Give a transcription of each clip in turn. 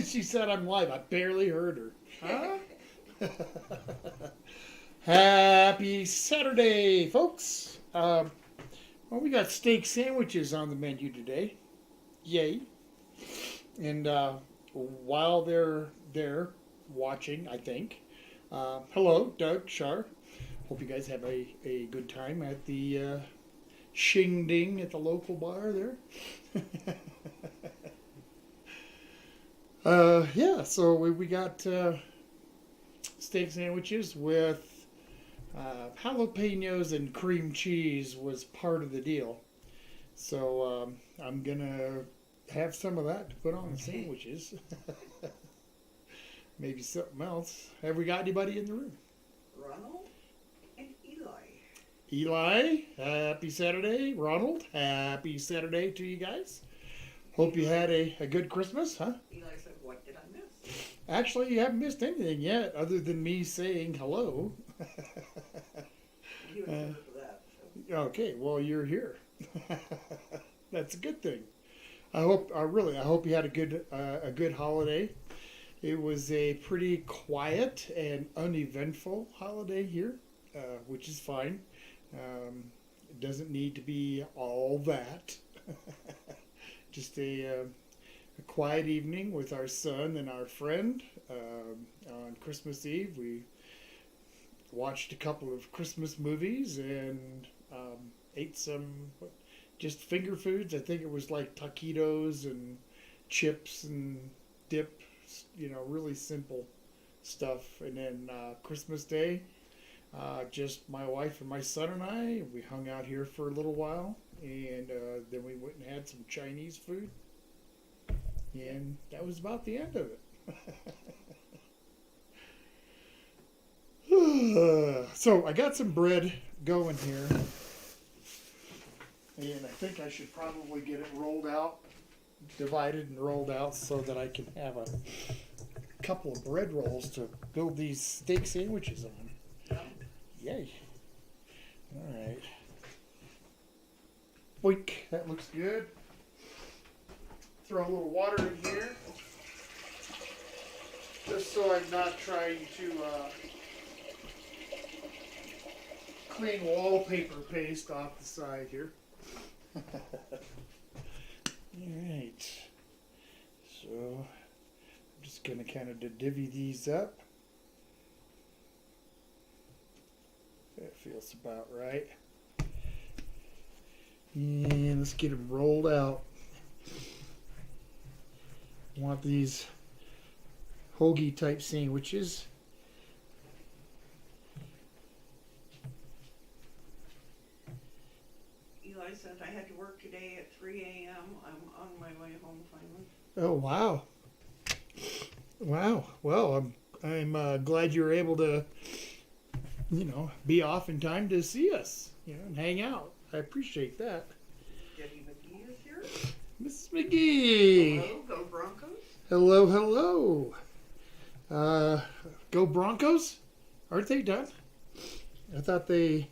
She said I'm live. I barely heard her. Huh? Happy Saturday, folks. Well, we got steak sandwiches on the menu today. Yay. And while they're there watching, I think, hello, Doug, Shar. Hope you guys have a good time at the Shing Ding at the local bar there. Yeah, so we got steak sandwiches with jalapenos and cream cheese was part of the deal. So I'm gonna have some of that to put on the sandwiches. Maybe something else. Have we got anybody in the room? Ronald and Eli. Eli, happy Saturday. Ronald, happy Saturday to you guys. Hope you had a good Christmas, huh? Eli said, what did I miss? Actually, you haven't missed anything yet other than me saying hello. You were for that. So. Okay, well, you're here. That's a good thing. I hope you had a good holiday. It was a pretty quiet and uneventful holiday here, which is fine. It doesn't need to be all that. Just a quiet evening with our son and our friend. On Christmas Eve, we watched a couple of Christmas movies and ate some just finger foods. I think it was like taquitos and chips and dip, really simple stuff. And then Christmas Day, just my wife and my son and I, we hung out here for a little while. And then we went and had some Chinese food. And that was about the end of it. So I got some bread going here. And I think I should probably get it rolled out, divided and rolled out so that I can have a couple of bread rolls to build these steak sandwiches on. Yay. All right. Boink, that looks good. Throw a little water in here. Just so I'm not trying to clean wallpaper paste off the side here. Alright. So, I'm just going to kind of divvy these up. That feels about right. And let's get them rolled out. Want these hoagie type sandwiches. Eli said I had to work today at 3 a.m. I'm on my way home finally. Oh, wow. Wow. Well, I'm glad you were able to, be off in time to see us, and hang out. I appreciate that. Debbie McGee is here. Mrs. McGee. Hello, go Broncos. Hello, hello. Go Broncos? Aren't they done? I thought they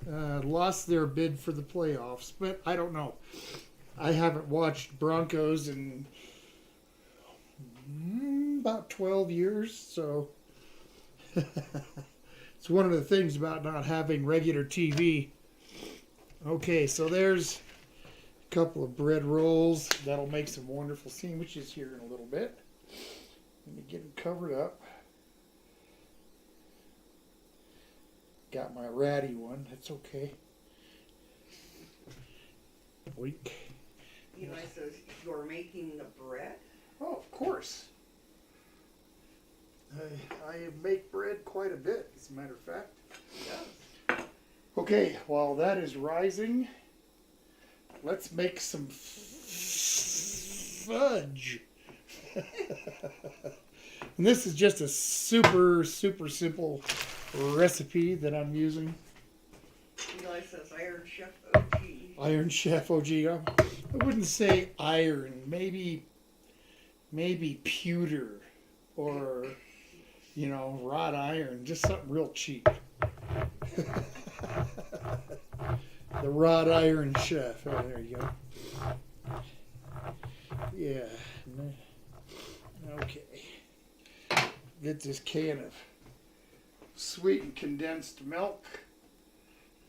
lost their bid for the playoffs, but I don't know. I haven't watched Broncos in about 12 years, so it's one of the things about not having regular TV. Okay, so there's a couple of bread rolls. That'll make some wonderful sandwiches here in a little bit. Let me get them covered up. Got my ratty one. That's okay. Weak. Eli says you're making the bread. Oh, of course. I make bread quite a bit, as a matter of fact. Yeah. Okay, while that is rising, let's make some fudge. And this is just a super, super simple recipe that I'm using. Eli says Iron Chef OG. Iron Chef OG. I wouldn't say iron, maybe pewter or, wrought iron, just something real cheap. The wrought iron chef. Oh, there you go. Yeah. get this can of sweetened condensed milk.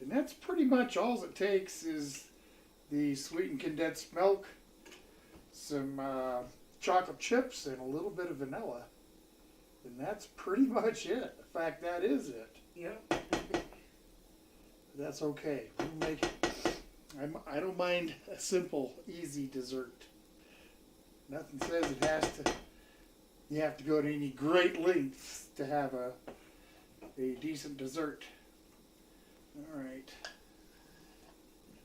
And that's pretty much all it takes is the sweetened condensed milk, some chocolate chips, and a little bit of vanilla. And that's pretty much it. In fact, that is it. Yep. That's okay. We'll make it. I don't mind a simple, easy dessert. Nothing says it has to. You have to go to any great lengths to have a decent dessert. All right.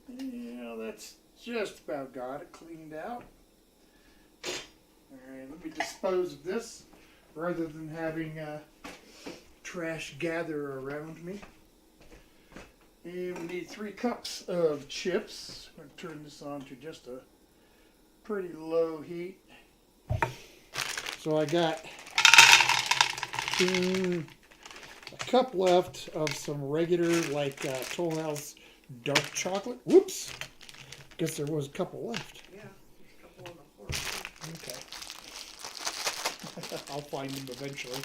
Yeah, that's just about got it cleaned out. All right, let me dispose of this rather than having trash gather around me. And we need 3 cups of chips. I'm going to turn this on to just a pretty low heat. So I got a cup left of some regular, like Toll House dark chocolate. Whoops! Guess there was a couple left. Yeah, there's a couple on the floor. Okay. I'll find them eventually.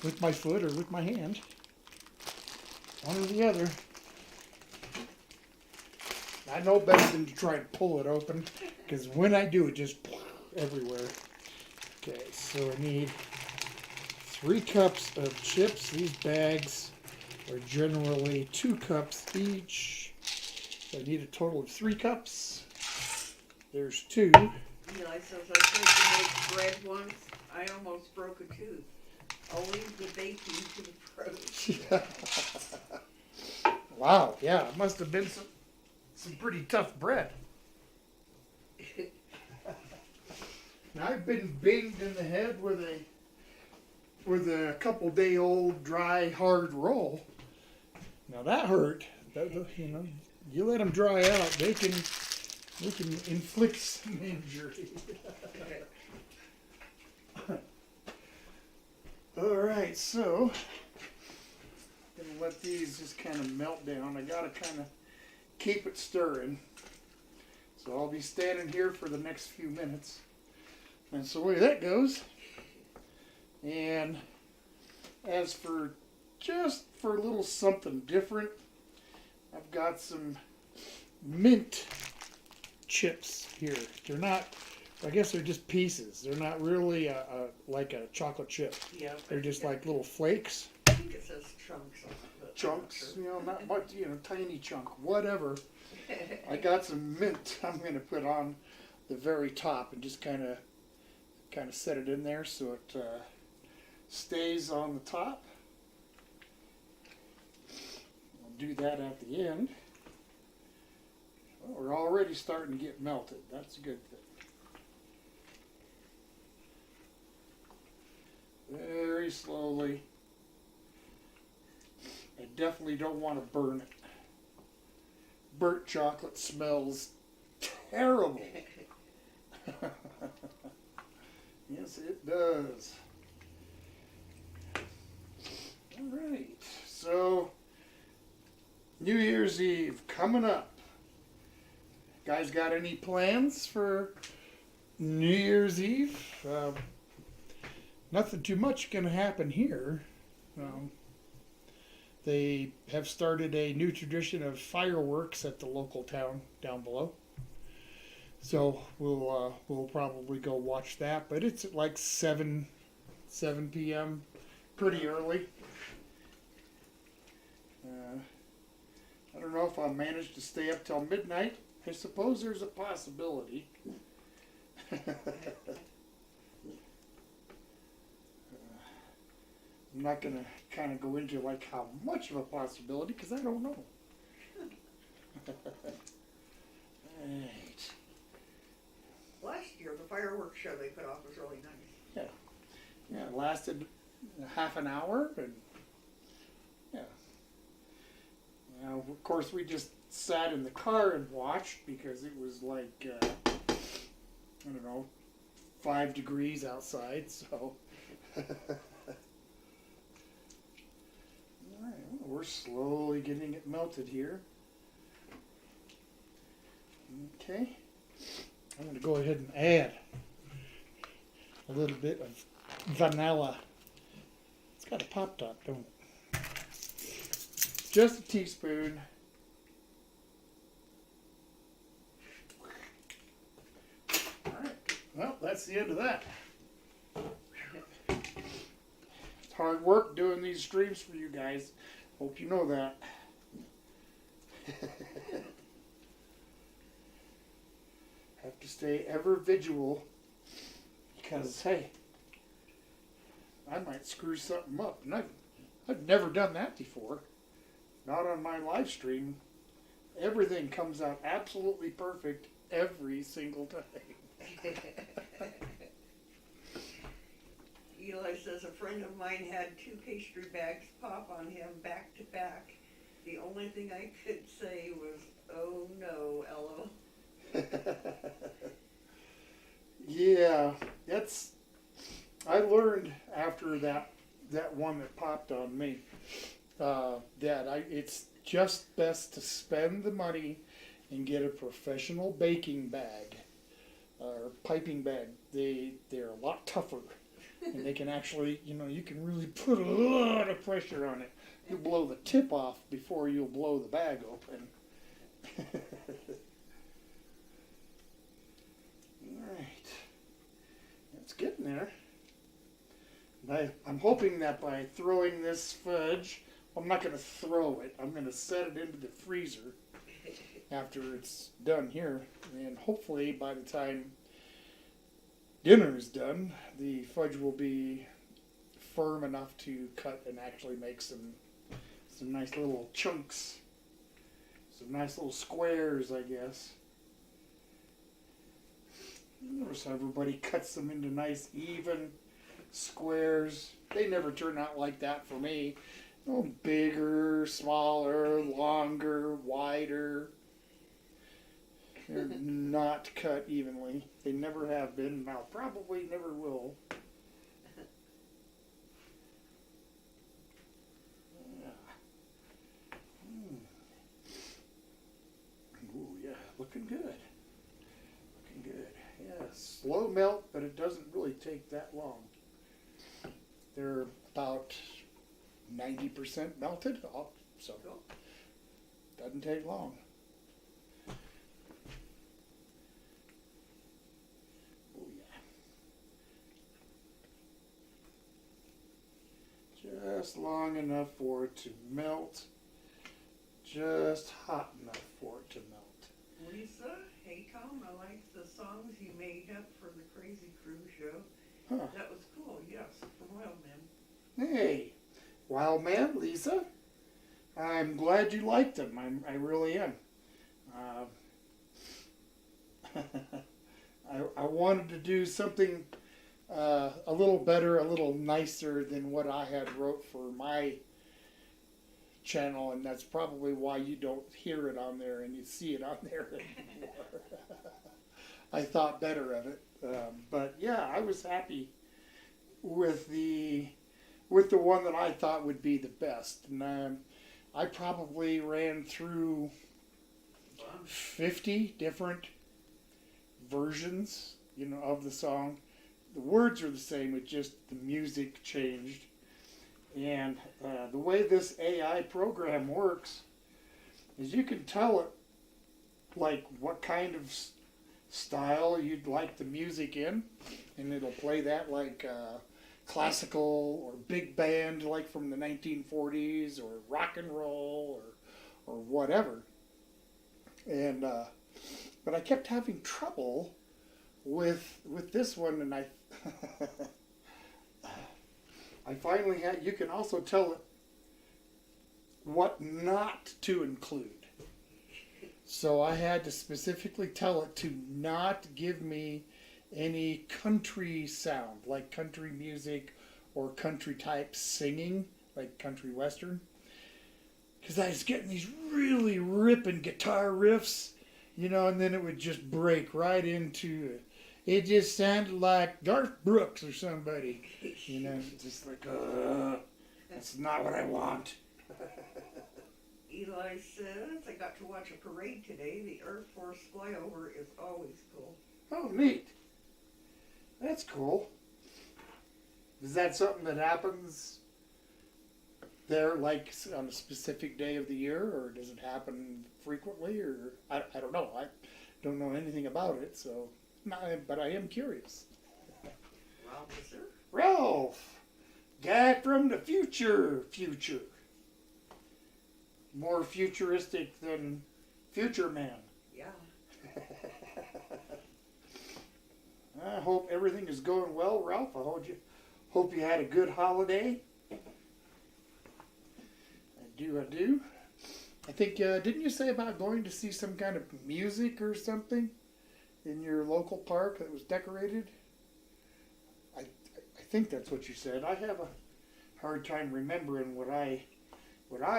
With my foot or with my hand. One or the other. I know better than to try to pull it open, because when I do, it just everywhere. Okay, so I need 3 cups of chips. These bags are generally 2 cups each. So I need a total of 3 cups. There's 2. Eli says I tried to make bread once. I almost broke a tooth. I'll leave the baking to the pros. Wow, yeah, it must have been some pretty tough bread. Now, I've been banged in the head with a couple-day-old dry hard roll. Now that hurt. You know, you let them dry out, they can inflict some injury. All right, so I'm gonna let these just kind of melt down. I gotta kind of keep it stirring. So I'll be standing here for the next few minutes. That's the way that goes. And as for just for a little something different, I've got some mint chips here. They're not, I guess they're just pieces. They're not really like a chocolate chip. Yeah. They're just like little flakes. I think it says chunks on it. But Chunks, you know, not much, you know, tiny chunk, whatever. I got some mint I'm going to put on the very top and just kind of set it in there so it stays on the top. I'll do that at the end. Well, we're already starting to get melted. That's a good thing. Very slowly. I definitely don't want to burn it. Burnt chocolate smells terrible. Yes, it does. All right. So, New Year's Eve coming up. Guys got any plans for New Year's Eve? Nothing too much going to happen here. They have started a new tradition of fireworks at the local town down below. So we'll probably go watch that, but it's at like 7 p.m. pretty early. I don't know if I'll manage to stay up till midnight. I suppose there's a possibility. I'm not going to kind of go into like how much of a possibility because I don't know. Right. Last year, the fireworks show they put off was really nice. Yeah, it lasted half an hour, and yeah. Now, of course, we just sat in the car and watched because it was like, I don't know, 5 degrees outside, so. All right, well, we're slowly getting it melted here. Okay. I'm going to go ahead and add a little bit of vanilla got a pop top, don't it? Just a teaspoon. All right. Well, that's the end of that. It's hard work doing these streams for you guys. Hope you know that. Have to stay ever vigilant because, hey, I might screw something up. And I've never done that before. Not on my live stream. Everything comes out absolutely perfect every single time. Eli says a friend of mine had 2 pastry bags pop on him back to back. The only thing I could say was, "Oh no, LO." Yeah, I learned after that one that popped on me that it's just best to spend the money and get a professional baking bag or piping bag. They're a lot tougher, and they can actually, you can really put a lot of pressure on it. You'll blow the tip off before you'll blow the bag open. Alright. It's getting there. I'm hoping that by throwing this fudge, I'm not going to throw it. I'm going to set it into the freezer after it's done here. And hopefully by the time dinner is done, the fudge will be firm enough to cut and actually make some nice little chunks. Some nice little squares, I guess. Notice how everybody cuts them into nice, even squares. They never turn out like that for me. Oh, bigger, smaller, longer, wider. They're not cut evenly. They never have been. Now, probably never will. Ooh, yeah, looking good. Looking good. Yeah, slow melt, but it doesn't really take that long. They're about 90% melted, so doesn't take long. Oh yeah. Just long enough for it to melt. Just hot enough for it to melt. Lisa, hey Tom, I like the songs you made up for the Crazy Crew show. Huh. That was cool, yes, from Wild Man. Hey, Wild Man, Lisa. I'm glad you liked them. I really am. I wanted to do something a little better, a little nicer than what I had wrote for my channel, and that's probably why you don't hear it on there and you see it on there anymore. I thought better of it, but yeah, I was happy with the one that I thought would be the best, and I probably ran through 50 different versions, of the song. The words are the same, it's just the music changed. And the way this AI program works is you can tell it like what kind of style you'd like the music in, and it'll play that like classical or big band like from the 1940s or rock and roll or whatever. And but I kept having trouble with this one, and I finally had, you can also tell it what not to include. So I had to specifically tell it to not give me any country sound, like country music or country type singing, like country western. Because I was getting these really ripping guitar riffs, and then it would just break right into it. It just sounded like Garth Brooks or somebody. Just like, that's not what I want. Eli says, I got to watch a parade today. The Air Force flyover is always cool. Oh, neat. That's cool. Is that something that happens there like on a specific day of the year, or does it happen frequently, or I don't know. I don't know anything about it, so but I am curious. Ralph is there? Ralph, guy from the future. More futuristic than Future Man. Yeah. I hope everything is going well, Ralph. Hope you had a good holiday. I do. I think, didn't you say about going to see some kind of music or something in your local park that was decorated? I think that's what you said. I have a hard time remembering what I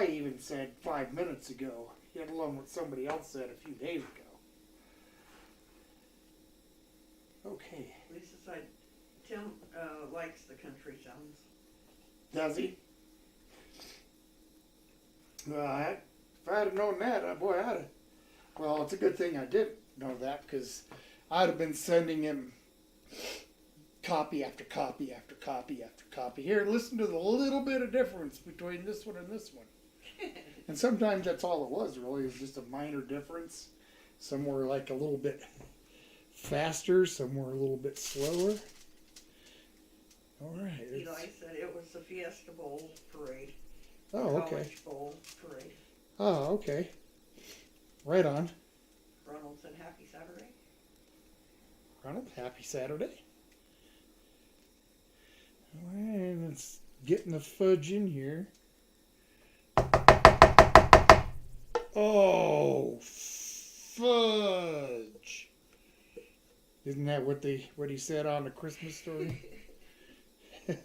even said 5 minutes ago, let alone what somebody else said a few days ago. Okay. Lisa said Tim likes the country sounds. Does he? Well, if I'd have known that, boy, well, it's a good thing I didn't know that, because I'd have been sending him copy after copy after copy after copy. Here, listen to the little bit of difference between this one and this one. And sometimes that's all it was, really. It was just a minor difference. Somewhere like a little bit faster, somewhere a little bit slower. All right. Eli said it was the Fiesta Bowl parade. Oh, okay. College Bowl parade. Oh, okay. Right on. Ronald said happy Saturday. Ronald, happy Saturday. All right, let's get the fudge in here. Oh, fudge! Isn't that what he said on the Christmas story? In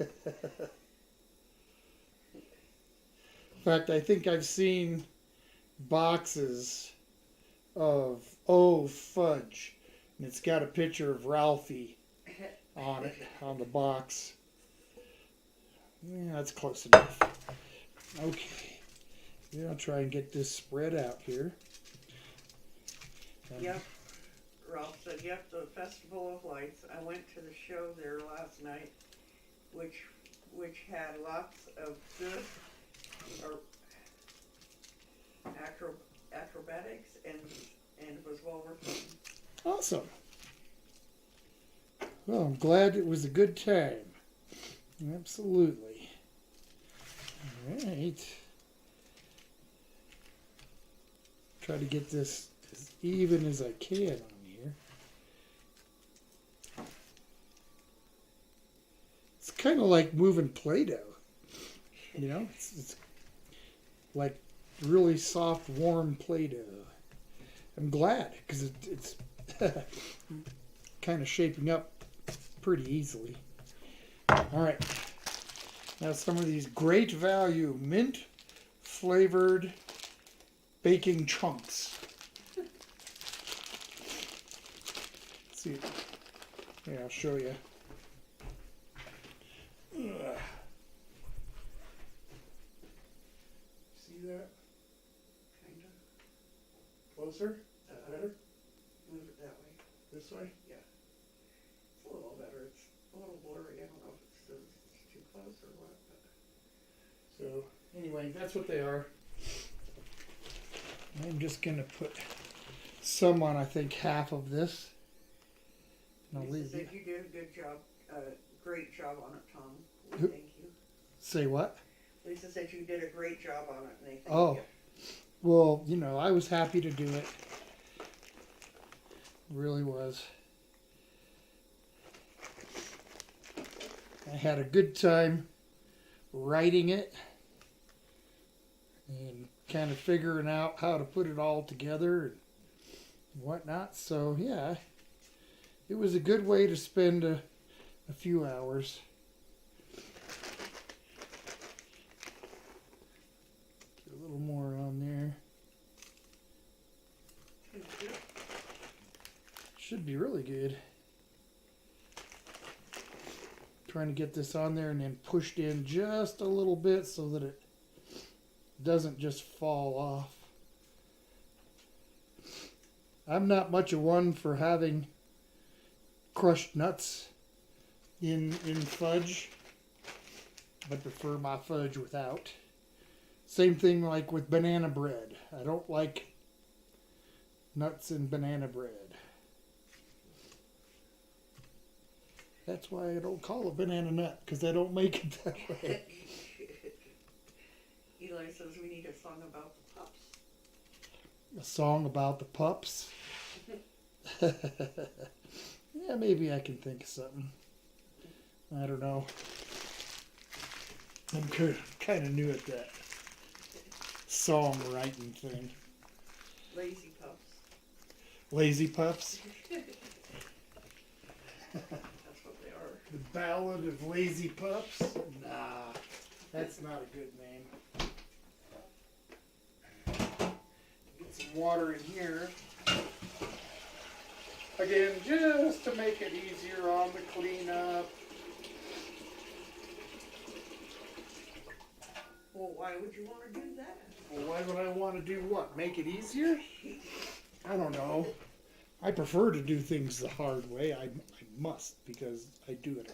fact, I think I've seen boxes of fudge, and it's got a picture of Ralphie on it, on the box. Yeah, that's close enough. Okay. Yeah, I'll try and get this spread out here. Yep. Ralph said, yep, the Festival of Lights. I went to the show there last night, which had lots of good acrobatics and was well worth it. Awesome. Well, I'm glad it was a good time. Absolutely. All right. Try to get this as even as I can on here. It's kind of like moving Play-Doh. You know, it's like really soft, warm Play-Doh. I'm glad, because it's kind of shaping up pretty easily. All right. Now some of these great value mint flavored baking chunks. Let's see. Yeah, I'll show you. See that? Kinda. Closer? Is that better? Move it that way. This way? Yeah. It's a little better. It's a little blurry. I don't know if it's too close or what. But. So, anyway, that's what they are. I'm just going to put some on, I think, half of this. And I'll leave Lisa you. said you did a good job, great job on it, Tom. We Who- thank you. Say what? Lisa said you did a great job on it, and they thank Oh. you. Well, you know, I was happy to do it. Really was. I had a good time writing it and kind of figuring out how to put it all together and whatnot. So, yeah, it was a good way to spend a few hours. Get a little more on there. Should be really good. Trying to get this on there and then pushed in just a little bit so that it doesn't just fall off. I'm not much of one for having crushed nuts in fudge. I prefer my fudge without. Same thing like with banana bread. I don't like nuts in banana bread. That's why I don't call it banana nut, because I don't make it that way. Eli says we need a song about the pups. A song about the pups? Yeah, maybe I can think of something. I don't know. I'm kind of new at that songwriting thing. Lazy pups. Lazy pups? That's what they are. The Ballad of Lazy Pups? Nah, that's not a good name. Get some water in here. Again, just to make it easier on the cleanup. Well, why would you want to do that? Well, why would I want to do what? Make it easier? I don't know. I prefer to do things the hard way. I must, because I do it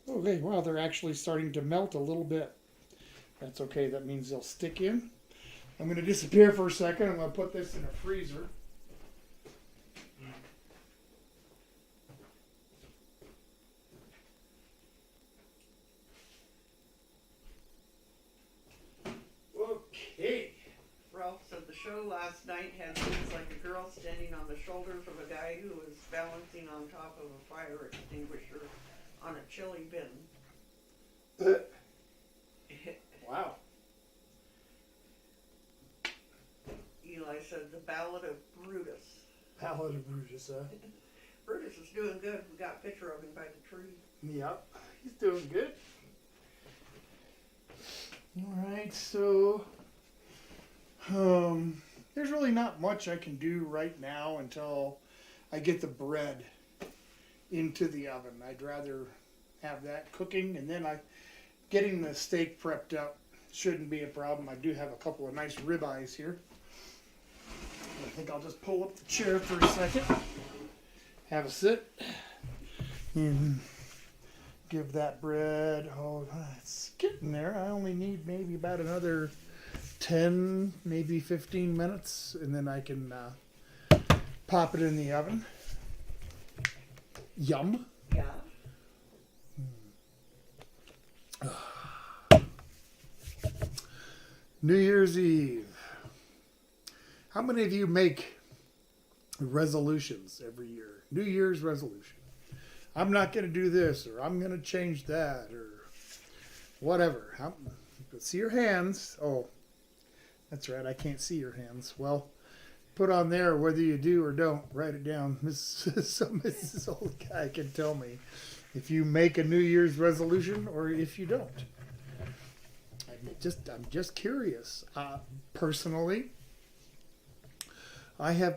a lot. Okay, well, they're actually starting to melt a little bit. That's okay. That means they'll stick in. I'm going to disappear for a second. I'm going to put this in a freezer. Okay. Ralph said the show last night had scenes like a girl standing on the shoulders of a guy who was balancing on top of a fire extinguisher on a chili bin. Wow. Eli said the Ballad of Brutus. Ballad of Brutus, huh? Brutus is doing good. We got a picture of him by the tree. Yep. He's doing good. Alright, so there's really not much I can do right now until I get the bread into the oven. I'd rather have that cooking, and then getting the steak prepped up shouldn't be a problem. I do have a couple of nice ribeyes here. I think I'll just pull up the chair for a second, have a sit, and give that bread, it's getting there. I only need maybe about another 10, maybe 15 minutes, and then I can pop it in the oven. Yum. Yeah. New Year's Eve. How many of you make resolutions every year? New Year's resolution. I'm not going to do this, or I'm going to change that, or whatever. See your hands. Oh, that's right. I can't see your hands. Well, put on there whether you do or don't. Write it down. Mrs. Old Guy can tell me if you make a New Year's resolution or if you don't. I'm just curious. Personally, there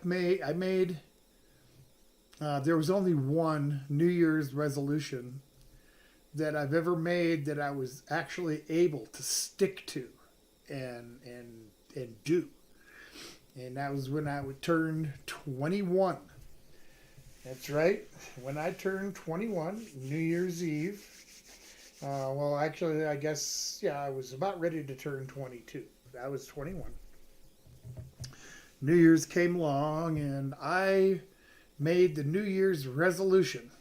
was only one New Year's resolution that I've ever made that I was actually able to stick to and do. And that was when I would turn 21. That's right. When I turned 21, New Year's Eve. Well, actually, I guess, yeah, I was about ready to turn 22. I was 21. New Year's came along, and I made the New Year's resolution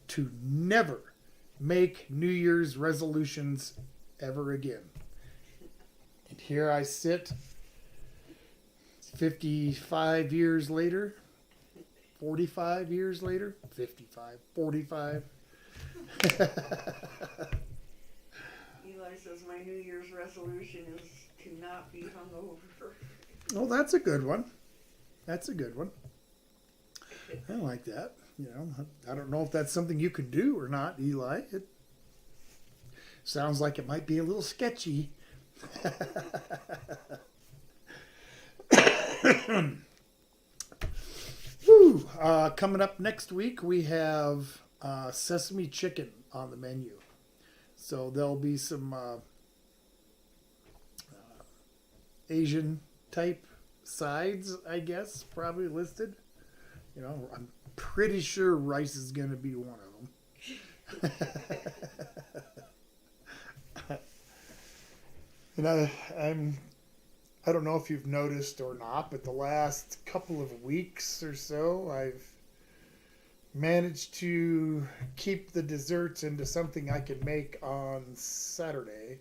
to never make New Year's resolutions ever again. And here I sit 55 years later, 45 years later, 55, 45. Eli says my New Year's resolution is to not be hungover. Well, that's a good one. That's a good one. I like that. You know, I don't know if that's something you could do or not, Eli. It sounds like it might be a little sketchy. Whew. Coming up next week, we have sesame chicken on the menu. So there'll be some Asian type sides, I guess, probably listed. You know, I'm pretty sure rice is going to be one of them. And I don't know if you've noticed or not, but the last couple of weeks or so, I've managed to keep the desserts into something I can make on Saturday,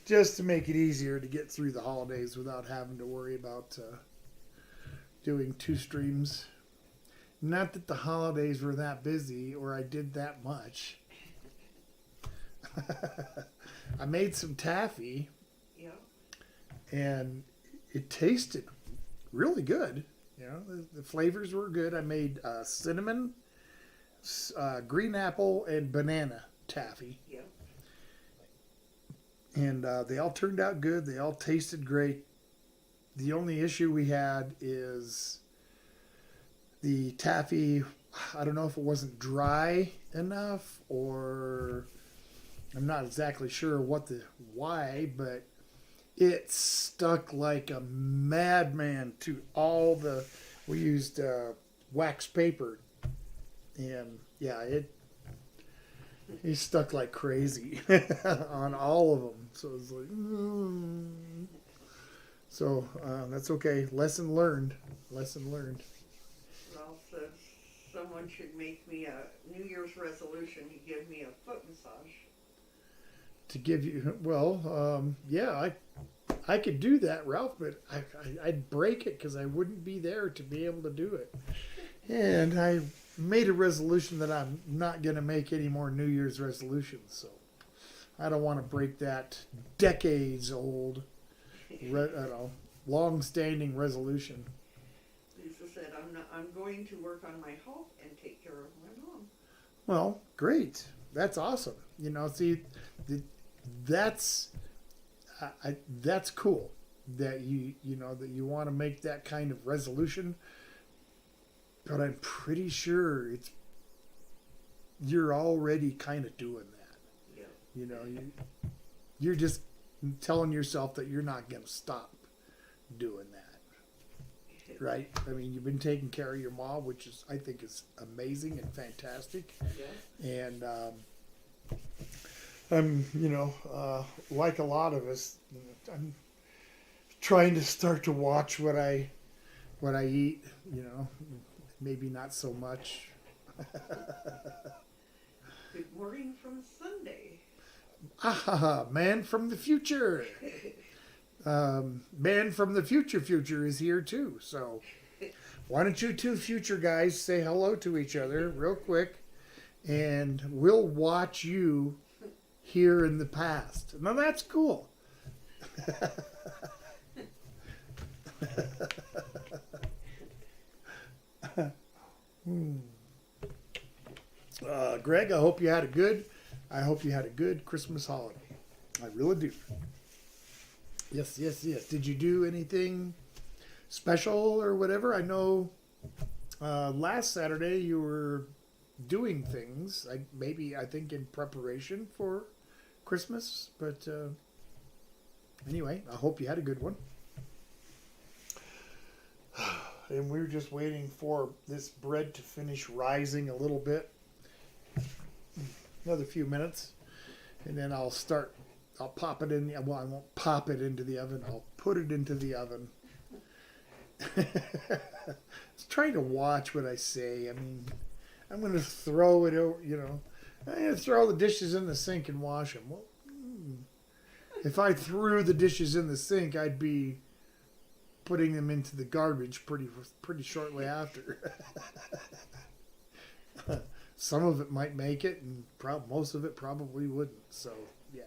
just to make it easier to get through the holidays without having to worry about doing two streams. Not that the holidays were that busy or I did that much. I made some taffy Yeah. and it tasted really good. You know, the flavors were good. I made cinnamon, green apple, and banana taffy. Yeah. And they all turned out good. They all tasted great. The only issue we had is the taffy. I don't know if it wasn't dry enough, or I'm not exactly sure why, but it stuck like a madman to all the. We used wax paper, and yeah, it stuck like crazy on all of them. So it's like, so that's okay. Lesson learned. Lesson learned. Ralph says someone should make me a New Year's resolution to give me a foot massage. To give you, yeah, I could do that, Ralph, but I'd break it because I wouldn't be there to be able to do it. And I made a resolution that I'm not going to make any more New Year's resolutions. So I don't want to break that decades old, long-standing resolution. Lisa said, I'm going to work on my health and take care of my mom. Well, great. That's awesome. You know, see, that's that's cool that you know that you want to make that kind of resolution. But I'm pretty sure you're already kind of doing that. Yeah. You know, you're just telling yourself that you're not going to stop doing that. Right? I mean, you've been taking care of your mom, which is, I think, is amazing and fantastic. Yeah. And I'm, like a lot of us, I'm trying to start to watch what I eat. You know, maybe not so much. Good morning from Sunday. Ah, man from the future. Man from the future is here too. So why don't you two future guys say hello to each other real quick, and we'll watch you here in the past. Now that's cool. Greg, I hope you had a good Christmas holiday. I really do. Yes. Did you do anything special or whatever? I know last Saturday you were doing things. I think in preparation for Christmas. But anyway, I hope you had a good one. And we were just waiting for this bread to finish rising a little bit. Another few minutes, and then I'll pop it in. Well, I won't pop it into the oven. I'll put it into the oven. I was trying to watch what I say. I mean, I'm going to throw it over, I'm going to throw the dishes in the sink and wash them. Well, if I threw the dishes in the sink, I'd be putting them into the garbage pretty shortly after. Some of it might make it, and most of it probably wouldn't. So, yeah.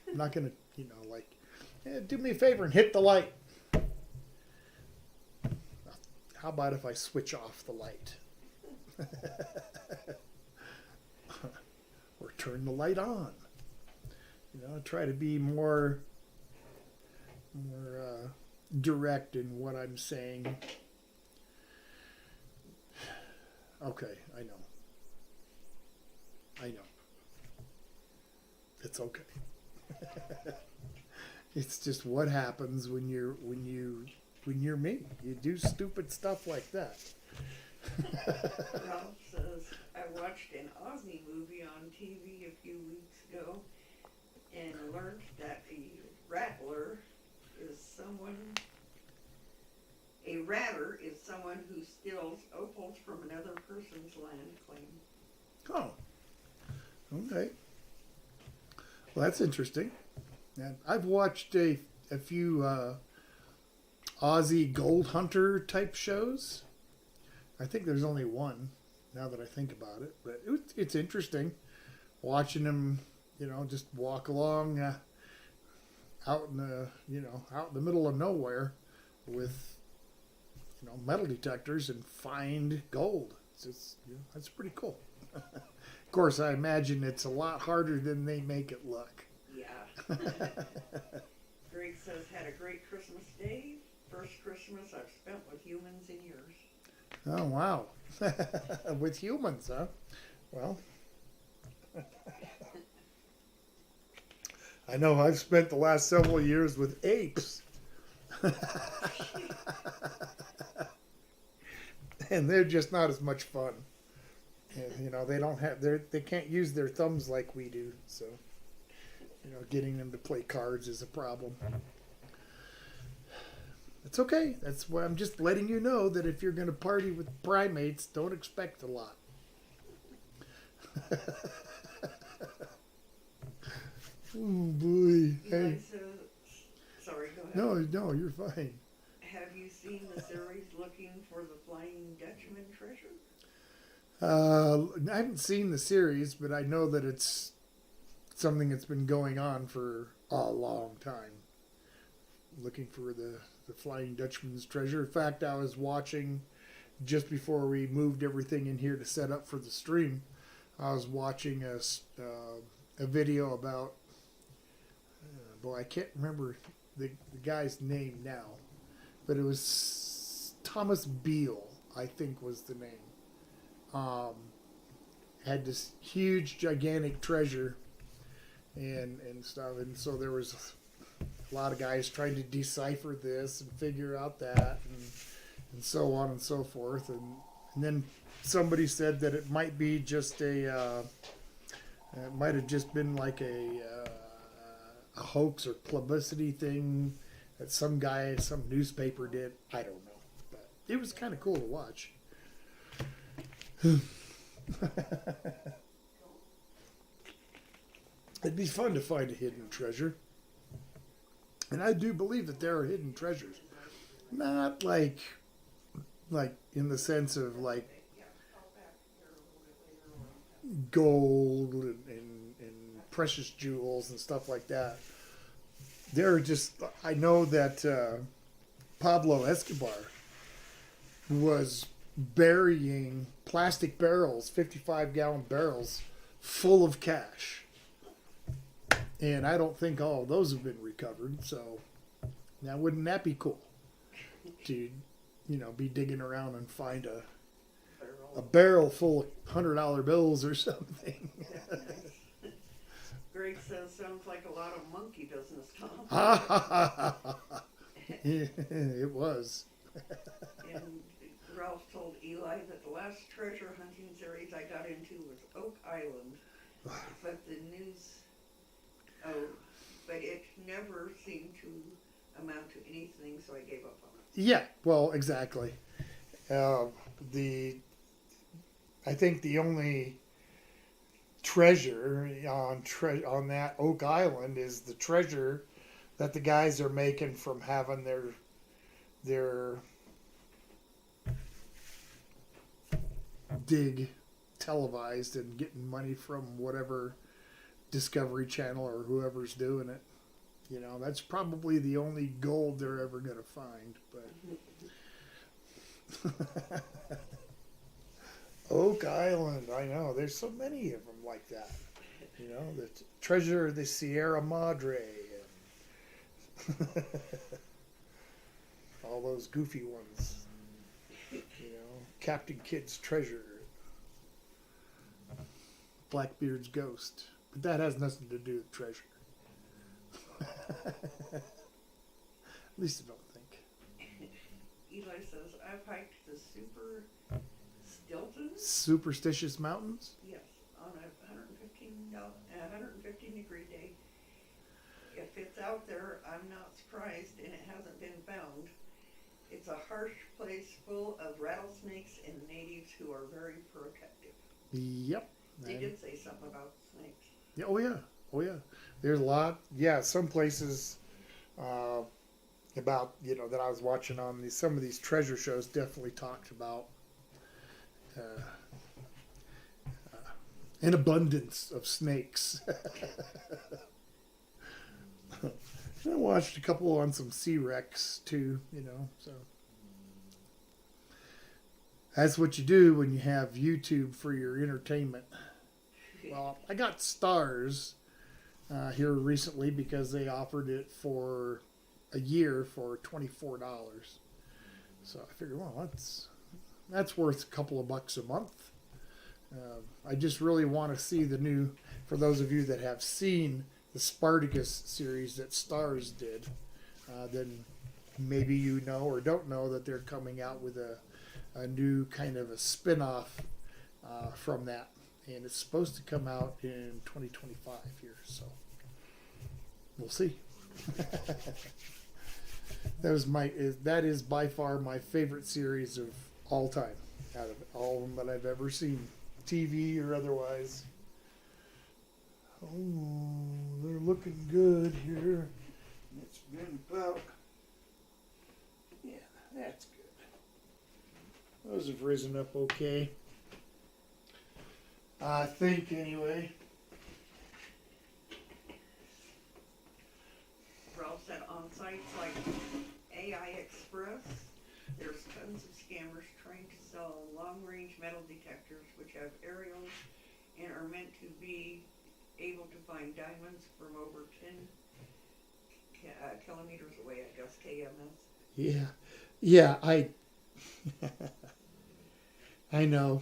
I'm not going to, do me a favor and hit the light. How about if I switch off the light? Or turn the light on. Try to be more direct in what I'm saying. Okay, I know. It's okay. It's just what happens when you're me. You do stupid stuff like that. Ralph says, I watched an Aussie movie on TV a few weeks ago, and person's land claim. Oh, okay. Well, that's interesting. And I've watched a few Aussie gold hunter type shows. I think there's only one now that I think about it, but it's interesting watching them. Just walk along out in the middle of nowhere with metal detectors and find gold. That's pretty cool. Of course, I imagine it's a lot harder than they make it look. Yeah. Greg says, had a great Christmas day. First Christmas I've spent with humans in years. Oh, wow. With humans, huh? Well, I know I've spent the last several years with apes. And they're just not as much fun. And, they can't use their thumbs like we do. So, getting them to play cards is a problem. It's okay. That's why I'm just letting you know that if you're going to party with primates, don't expect a lot. Oh boy. Hey. Sorry, go ahead. No, you're fine. Have you seen the series Looking for the Flying Dutchman treasure? I haven't seen the series, but I know that it's something that's been going on for a long time. Looking for the Flying Dutchman's treasure. In fact, I was watching just before we moved everything in here to set up for the stream. I was watching a video about. I can't remember the guy's name now, but it was Thomas Beale, I think was the name. Had this huge, gigantic treasure and stuff, and so there was a lot of guys trying to decipher this and figure out that, and so on and so forth, and then somebody said that it might be just it might have just been like a hoax or publicity thing that some newspaper did. I don't know, but it was kind of cool to watch. It'd be fun to find a hidden treasure. And I do believe that there are hidden treasures. Not like in the sense of like gold and precious jewels and stuff like that. I know that Pablo Escobar was burying plastic barrels, 55-gallon barrels, full of cash. And I don't think all of those have been recovered. So now wouldn't that be cool to, be digging around and find a barrel full of $100 bills or something? Greg says, sounds like a lot of monkey business, Tom. It was. And Ralph told Eli that the last treasure hunting series I got into was Oak Island. But it never seemed to amount to anything, so I gave up on it. Yeah, well, exactly. I think the only treasure on that Oak Island is the treasure that the guys are making from having their dig televised and getting money from whatever Discovery Channel or whoever's doing it. That's probably the only gold they're ever going to find. But Oak Island, I know. There's so many of them like that. The treasure of the Sierra Madre and all those goofy ones. Captain Kidd's treasure. Blackbeard's ghost. But that has nothing to do with treasure. At least I don't think. Eli says, I've hiked the Superstitious Mountains? Yes, on a 115 degree day. If it's out there, I'm not surprised, and it hasn't been found. It's a harsh place full of rattlesnakes and natives who are very protective. Yep. They did say something about snakes. Yeah, oh yeah, oh yeah. There's a lot. Yeah, some places about that I was watching on some of these treasure shows definitely talked about uh, an abundance of snakes. I watched a couple on some Sea Rex too. So that's what you do when you have YouTube for your entertainment. Well, I got Stars here recently because they offered it for a year for $24. So I figured, well, that's worth a couple of bucks a month. I just really want to see the new. For those of you that have seen the Spartacus series that Stars did, then maybe you know or don't know that they're coming out with a new kind of a spin-off from that. And it's supposed to come out in 2025 here, so we'll see. That is by far my favorite series of all time, out of all of them that I've ever seen, TV or otherwise. Oh, they're looking good here. It's been about, yeah, that's good. Those have risen up okay. I think, anyway. Ralph said on sites like AI Express, there's tons of scammers trying to sell long-range metal detectors which have aerials and are meant to be able to find diamonds from over 10 kilometers away, I guess, KMS. Yeah, I know.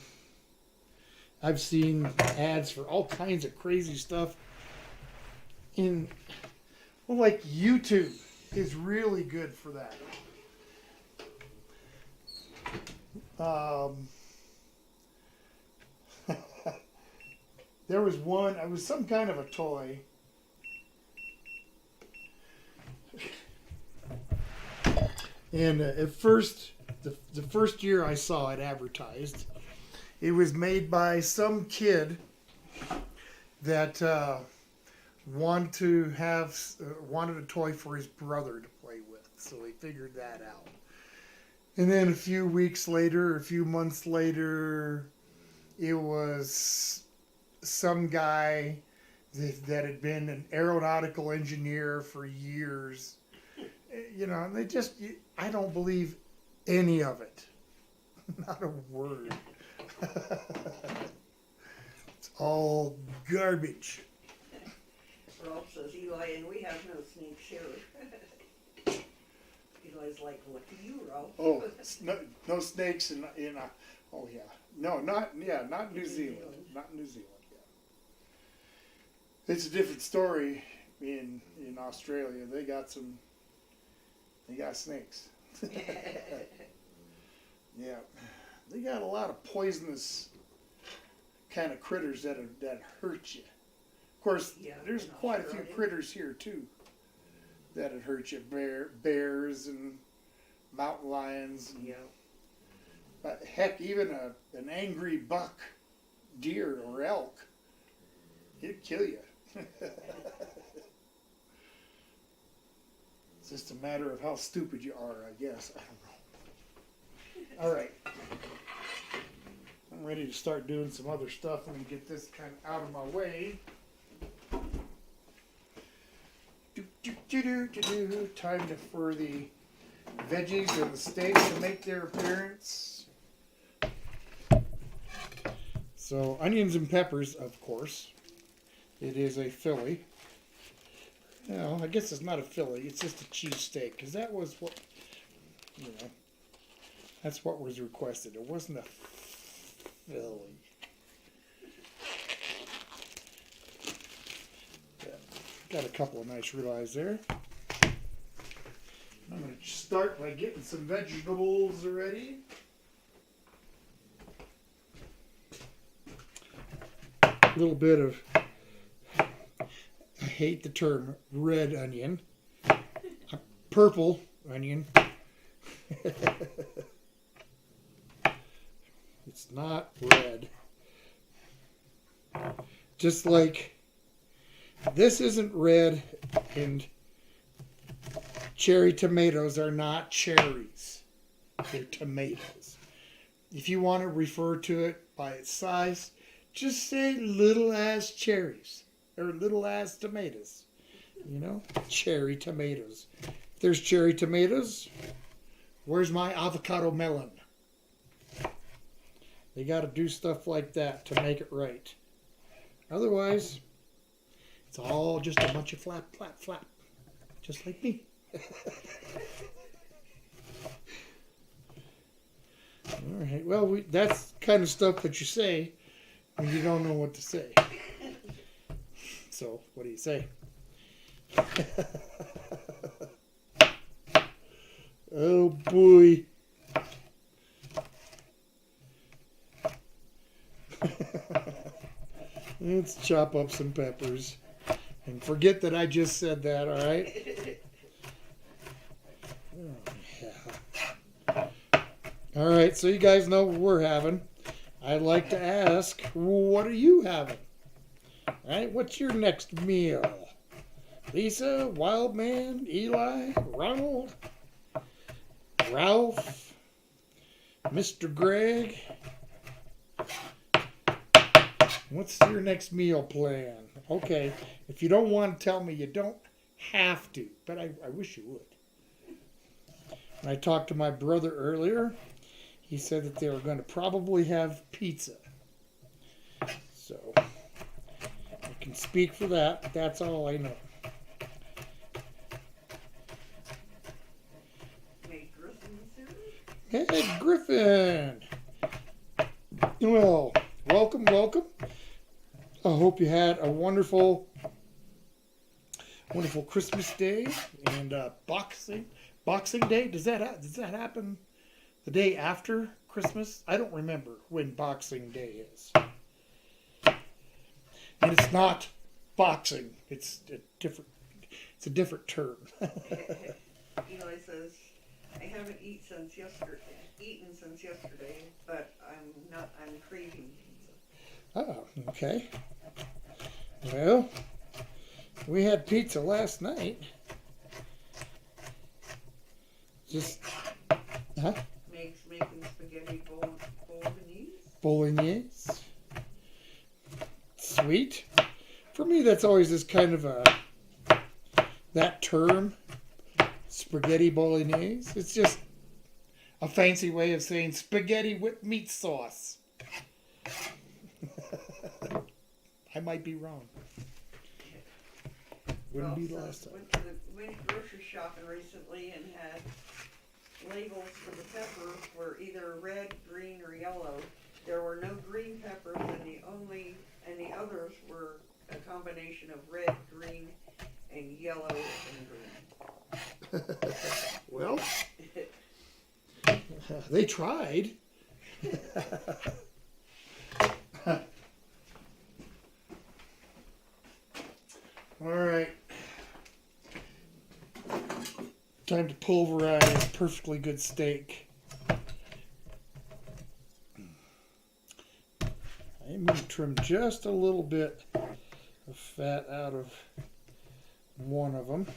I've seen ads for all kinds of crazy stuff. Like YouTube is really good for that. There was one, it was some kind of a toy. And at first, the first year I saw it advertised, it was made by some kid that wanted a toy for his brother to play with. So he figured that out. And then a few months later, it was some guy that had been an aeronautical engineer for years. And I don't believe any of it. Not a word. It's all garbage. Ralph says, Eli, and we have no snakes here. Eli's like, lucky you, Ralph. Oh, no snakes in oh yeah. No, not New Zealand. Not New Zealand, yeah. It's a different story in Australia. They got snakes. Yeah. They got a lot of poisonous kind of critters that hurt you. Of course, there's quite a few critters here too that'd hurt you. Bears and mountain lions. And, heck, even an angry buck, deer or elk, it'd kill you. It's just a matter of how stupid you are, I guess. I don't know. All right. I'm ready to start doing some other stuff. Let me get this kind of out of my way. Time for the veggies and the steaks to make their appearance. So onions and peppers, of course. It is a Philly. No, I guess it's not a Philly. It's just a cheesesteak, because that was what, that's what was requested. It wasn't a Philly. Got a couple of nice ribeyes there. I'm going to start by getting some vegetables ready. A little bit of, I hate the term, red onion. Purple onion. It's not red. Just like this isn't red, and cherry tomatoes are not cherries. They're tomatoes. If you want to refer to it by its size, just say little ass cherries or little ass tomatoes. You know, cherry tomatoes. If there's cherry tomatoes, where's my avocado melon? They got to do stuff like that to make it right. Otherwise, it's all just a bunch of flap, flap, flap. Just like me. All right. Well, that's kind of stuff that you say when you don't know what to say. So, what do you say? Oh, boy. Let's chop up some peppers. And forget that I just said that, all right? Oh, yeah. All right, so you guys know what we're having. I'd like to ask, what are you having? All right, what's your next meal? Lisa, Wildman, Eli, Ronald, Ralph, Mr. Greg. What's your next meal plan? Okay, if you don't want to tell me, you don't have to, but I wish you would. When I talked to my brother earlier, he said that they were going to probably have pizza. So, I can speak for that, but that's all I know. Hey, Griffin! Well, welcome, welcome. I hope you had a wonderful Christmas Day and Boxing Day. Does that happen the day after Christmas? I don't remember when Boxing Day is. And it's not boxing. It's a different term. Eli says, I haven't eaten since yesterday, but I'm craving pizza. Oh, okay. Well, we had pizza last night. Just, huh? Making spaghetti bolognese. Bolognese. Sweet. For me, that's always this kind of that term, spaghetti bolognese. It's just a fancy way of saying spaghetti with meat sauce. I might be wrong. Wouldn't be the last time. Went grocery shopping recently and had labels for the peppers were either red, green, or yellow. There were no green peppers, and the others were a combination of red, green, and yellow and green. Well, they tried. All right. Time to pulverize a perfectly good steak. I'm going to trim just a little bit of fat out of one of them.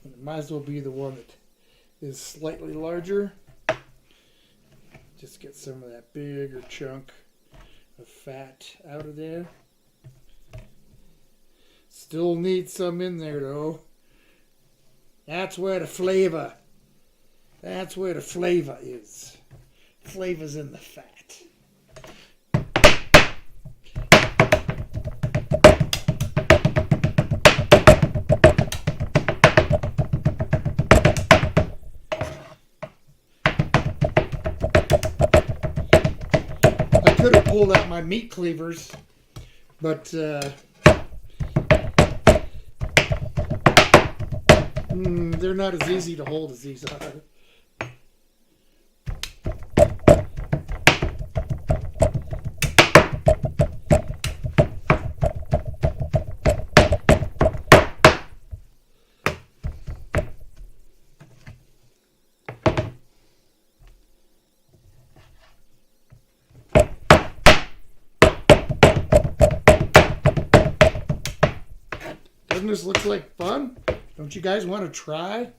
It might as well be the one that is slightly larger. Just get some of that bigger chunk of fat out of there. Still need some in there though. That's where the flavor is. Flavor's in the fat. I could have pulled out my meat cleavers, but they're not as easy to hold as these are. Christmas looks like fun. Don't you guys want to try?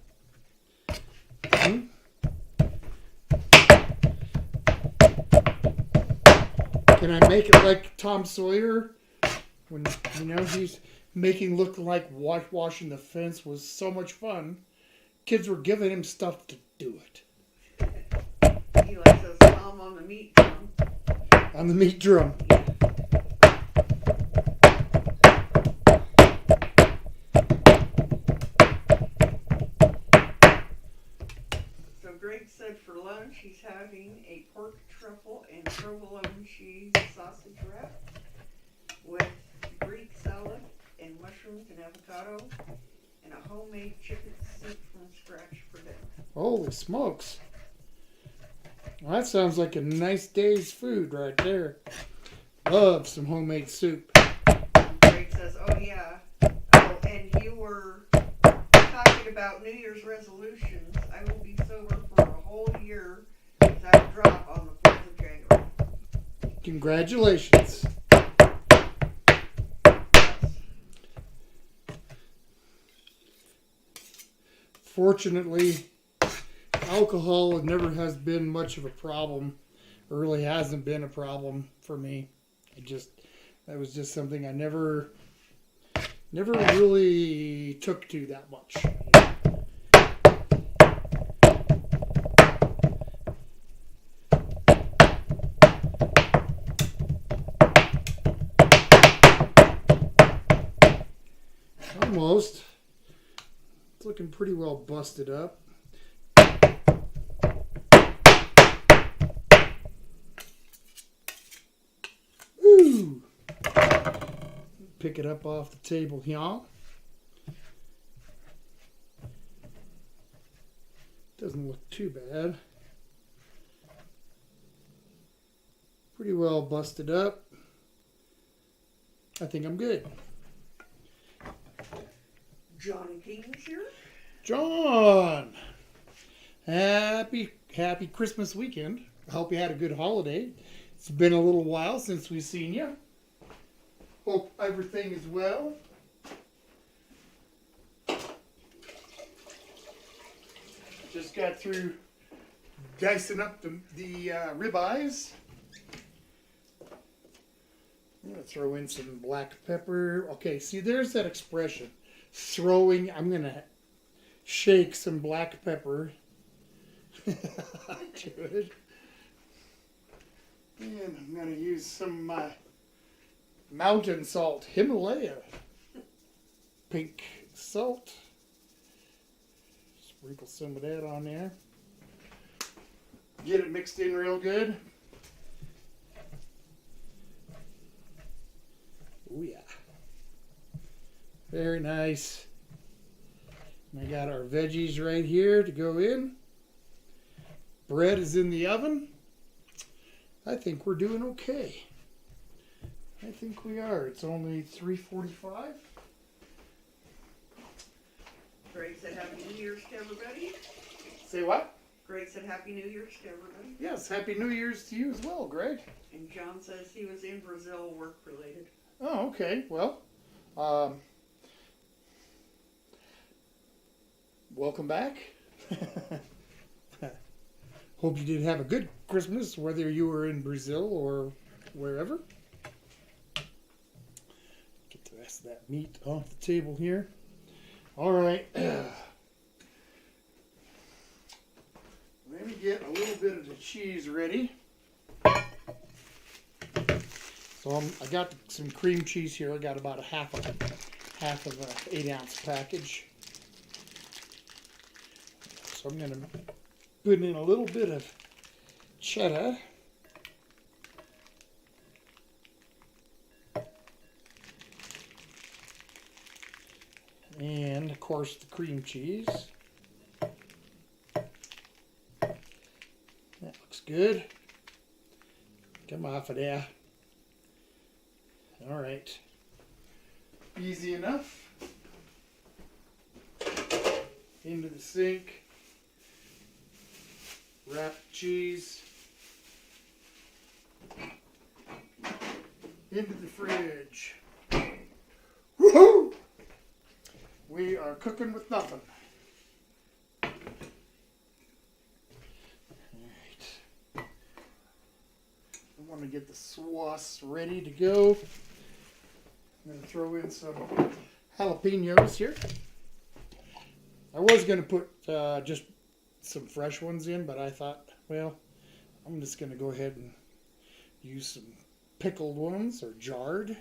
Hmm? Can I make it like Tom Sawyer? When, he's making look like washing the fence was so much fun. Kids were giving him stuff to do it. He likes us Tom on the meat drum. On the meat drum. So Greg said for lunch he's having a pork truffle and provolone cheese sausage wrap with Greek salad and mushrooms and avocado and a homemade chicken soup from scratch for dinner. Holy smokes. Well, that sounds like a nice day's food right there. Love some homemade soup. Greg says, oh yeah. Oh, and you were talking about New Year's resolutions. I will be sober for a whole year without a drop on the 4th of January. Congratulations. Fortunately, alcohol never has been much of a problem. It really hasn't been a problem for me. That was just something I never really took to that much. Almost. It's looking pretty well busted up. Ooh. Pick it up off the table here. Doesn't look too bad. Pretty well busted up. I think I'm good. Johnny King's here. John! Happy Christmas weekend. I hope you had a good holiday. It's been a little while since we've seen you. Hope everything is well. Just got through dicing up the ribeyes. I'm going to throw in some black pepper. Okay, see, there's that expression. I'm going to shake some black pepper to it. And I'm going to use some mountain salt, Himalaya pink salt. Sprinkle some of that on there. Get it mixed in real good. Oh yeah. Very nice. And I got our veggies right here to go in. Bread is in the oven. I think we're doing okay. I think we are. It's only 3:45. Greg said Happy New Year's to everybody. Say what? Greg said Happy New Year's to everybody. Yes, Happy New Year's to you as well, Greg. And John says he was in Brazil work related. Oh, okay. Well, welcome back. Hope you did have a good Christmas, whether you were in Brazil or wherever. Get the rest of that meat off the table here. All right. Let me get a little bit of the cheese ready. So I got some cream cheese here. I got about half of an 8-ounce package. So I'm going to put in a little bit of cheddar. And of course the cream cheese. That looks good. Come off of there. All right. Easy enough. Into the sink. Wrap the cheese. Into the fridge. Woohoo! cooking with nothing. All right. I want to get the sauce ready to go. I'm going to throw in some jalapenos here. I was going to put just some fresh ones in, but I thought, well, I'm just going to go ahead and use some pickled ones or jarred.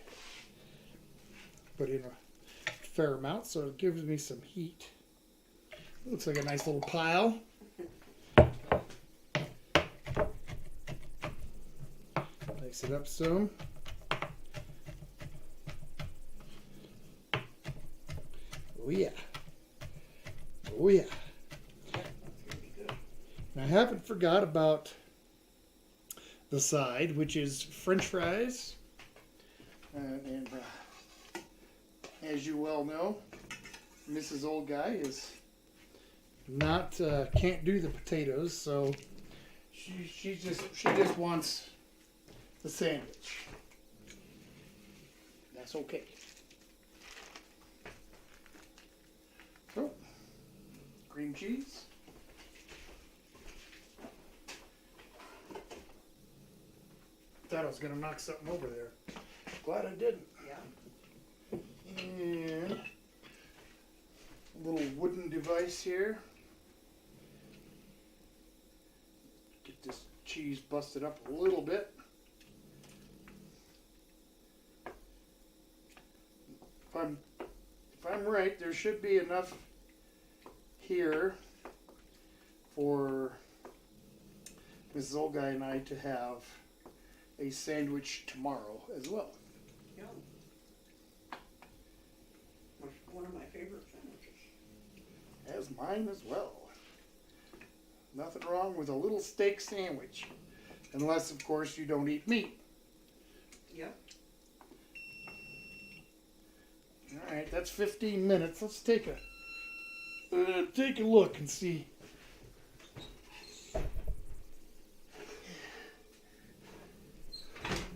Put in a fair amount so it gives me some heat. Looks like a nice little pile. Mix it up some. Oh yeah. Oh yeah. And I haven't forgot about the side, which is French fries. And as you well know, Mrs. Old Guy is not can't do the potatoes, so she just wants the sandwich. That's okay. So, cream cheese. Thought I was gonna knock something over there. Glad I didn't. Yeah. And a little wooden device here. Get this cheese busted up a little bit. If I'm right, there should be enough here for Mrs. Old Guy and I to have a sandwich tomorrow as well. Yum. One of my favorite sandwiches. As mine as well. Nothing wrong with a little steak sandwich. Unless, of course, you don't eat meat. Yep. Alright, that's 15 minutes. Let's take a look and see.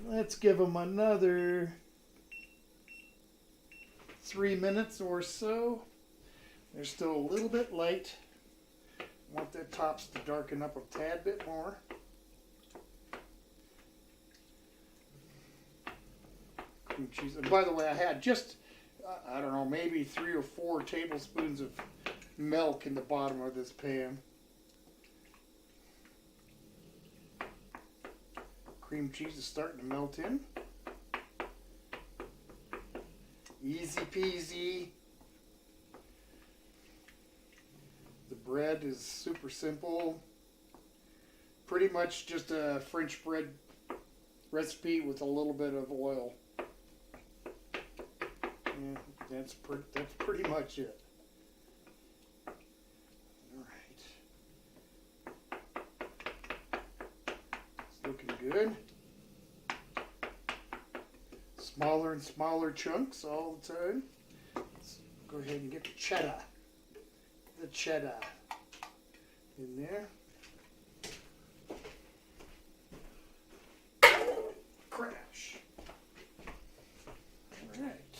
Let's give them another 3 minutes or so. They're still a little bit light. Want the tops to darken up a tad bit more. Cream cheese. And by the way, I had just, I don't know, maybe 3 or 4 tablespoons of milk in the bottom of this pan. Cream cheese is starting to melt in. Easy peasy. The bread is super simple. Pretty much just a French bread recipe with a little bit of oil. Yeah, that's pretty much it. All right. It's looking good. Smaller and smaller chunks all the time. Let's go ahead and get the cheddar. The cheddar in there. Crash. All right.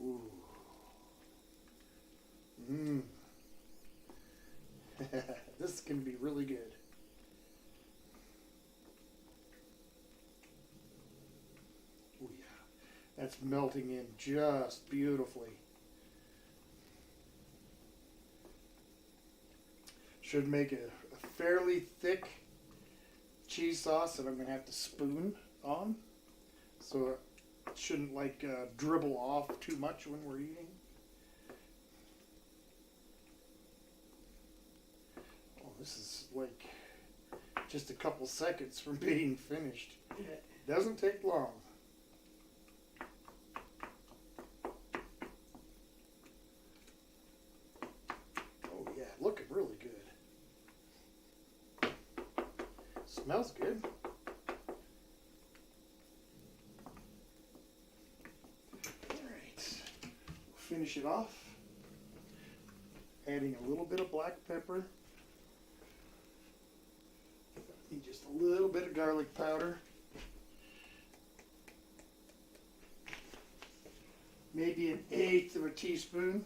Ooh. Mmm. This is going to be really good. Oh yeah. That's melting in just beautifully. Should make a fairly thick cheese sauce that I'm going to have to spoon on. So it shouldn't dribble off too much when we're eating. Oh, this is like just a couple seconds from being finished. Doesn't take long. Oh yeah, looking really good. Smells good. Alright, we'll finish it off. Adding a little bit of black pepper. And just a little bit of garlic powder. Maybe 1/8 of a teaspoon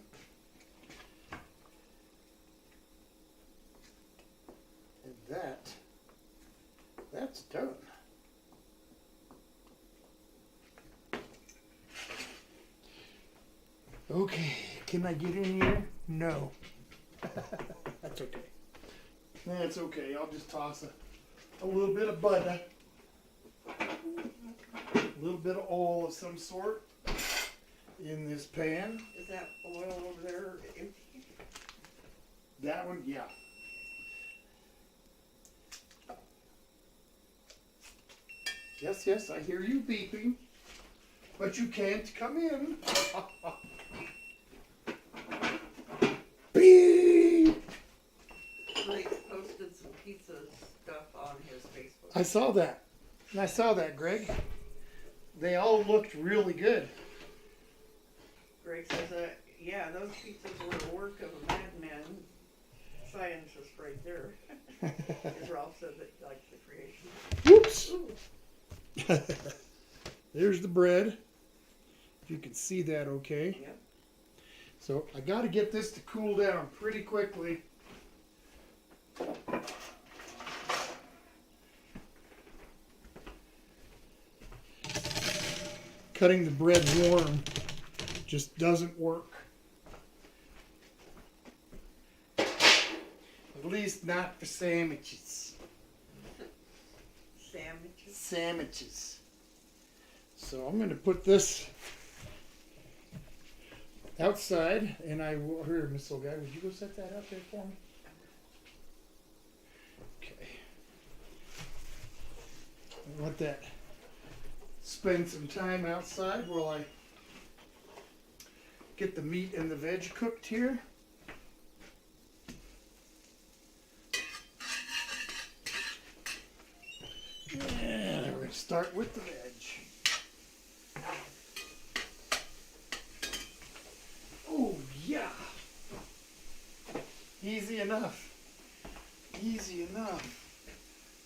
that's done. Okay, can I get in here? No. That's okay. That's okay. I'll just toss a little bit of butter, a little bit of oil of some sort in this pan. Is that oil over there empty? That one, yeah. Yes, yes, I hear you beeping, but you can't come in. Beep! Greg posted some pizza stuff on his Facebook. I saw that. I saw that, Greg. They all looked really good. Greg says, yeah, those pizzas were the work of a madman scientist right there. As Ralph said that he liked the creation. Whoops! Ooh. There's the bread. If you can see that okay. Yep. So I got to get this to cool down pretty quickly. Cutting the bread warm just doesn't work. At least not for sandwiches. Sandwiches. So I'm going to put this outside, and I will. Here, Miss Little Guy, would you go set that out there for me? Okay. I want that. Spend some time outside while I get the meat and the veg cooked here. And we're going to start with the veg. Oh, yeah. Easy enough. Easy enough.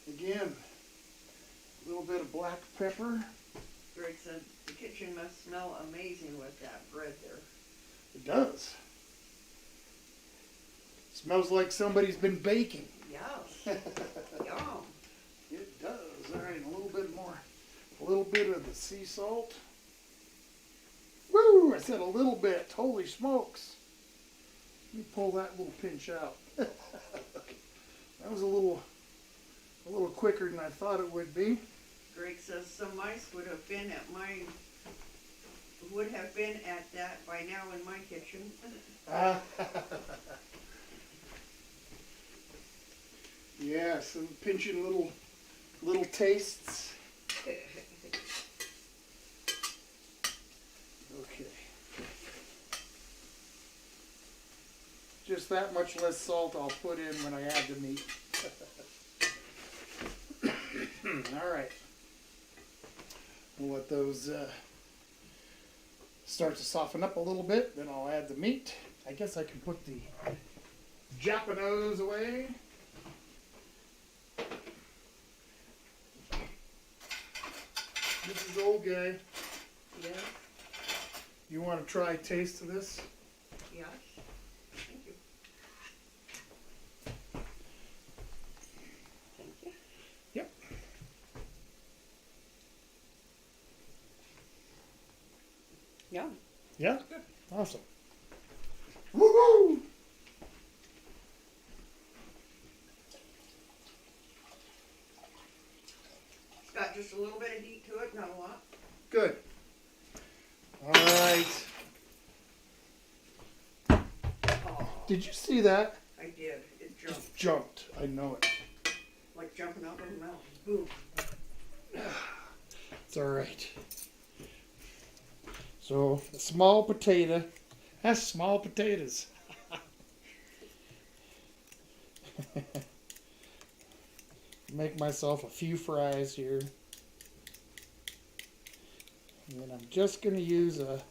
Again, a little bit of black pepper. Greg said the kitchen must smell amazing with that bread there. It does. Smells like somebody's been baking. Yes. Yum. It does. All right, a little bit of the sea salt. Woo! I said a little bit. Holy smokes! Let me pull that little pinch out. That was a little quicker than I thought it would be. Greg says some mice would have been at that by now in my kitchen. Yeah, some pinching little tastes. Okay. Just that much less salt I'll put in when I add the meat. All right. We'll let those start to soften up a little bit. Then I'll add the meat. I guess I can put the jalapeno's away. This is old guy. Yeah. You want to try a taste of this? Yes. Thank you. Thank you. Yep. Yeah. Yeah? Awesome. Woohoo! It's got just a little bit of heat to it, not a lot. Good. All right. Oh, Did you see that? I did. It jumped. Just jumped. I know it. Like jumping up in a mountain. Boom. It's all right. So, a small potato. That's small potatoes. Make myself a few fries here. And then I'm just going to use a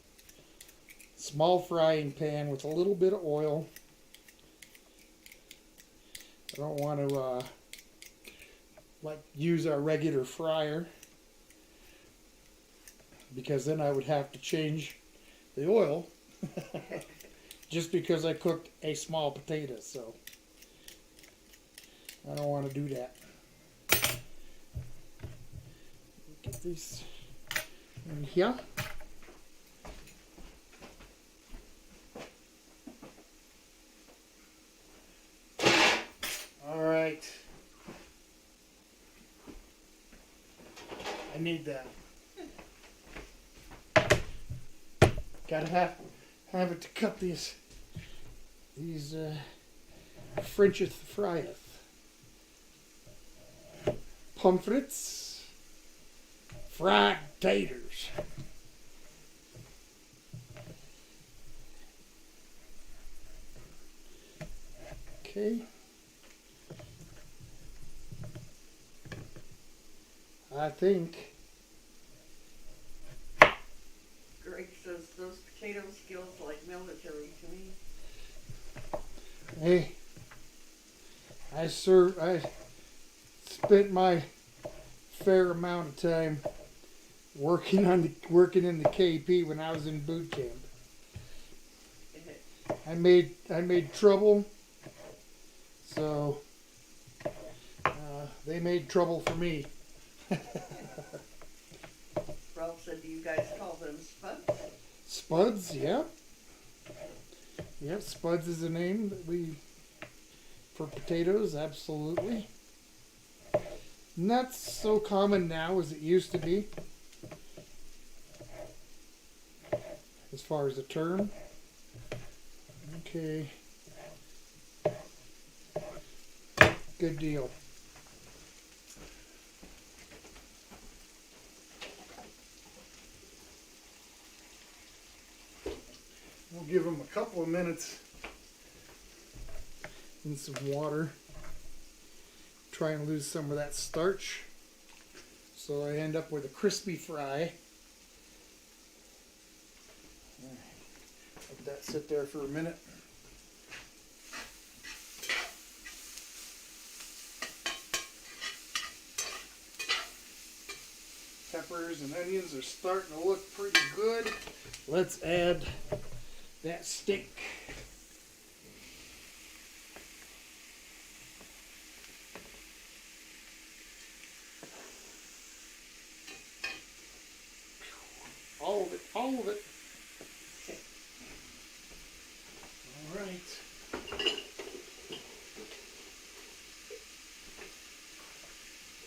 small frying pan with a little bit of oil. I don't want to use our regular fryer, because then I would have to change the oil just because I cooked a small potato. So I don't want to do that. Get these in here. All right. I need that. Gotta have it to cut these Frencheth fryeth. Pomfrets, fried taters. Okay. I think. Greg says those potato skills like military to me. Hey, I spent my fair amount of time working in the KP when I was in boot camp. I made trouble, so they made trouble for me. Ralph said, do you guys call them spuds? Spuds, yeah. Yep, Spuds is a name that we for potatoes, absolutely. Not so common now as it used to be, as far as the term. Okay. Good deal. We'll give them a couple of minutes in some water. Try and lose some of that starch, so I end up with a crispy fry. Let that sit there for a minute. Peppers and onions are starting to look pretty good. Let's add that steak. All of it, all of it. All right.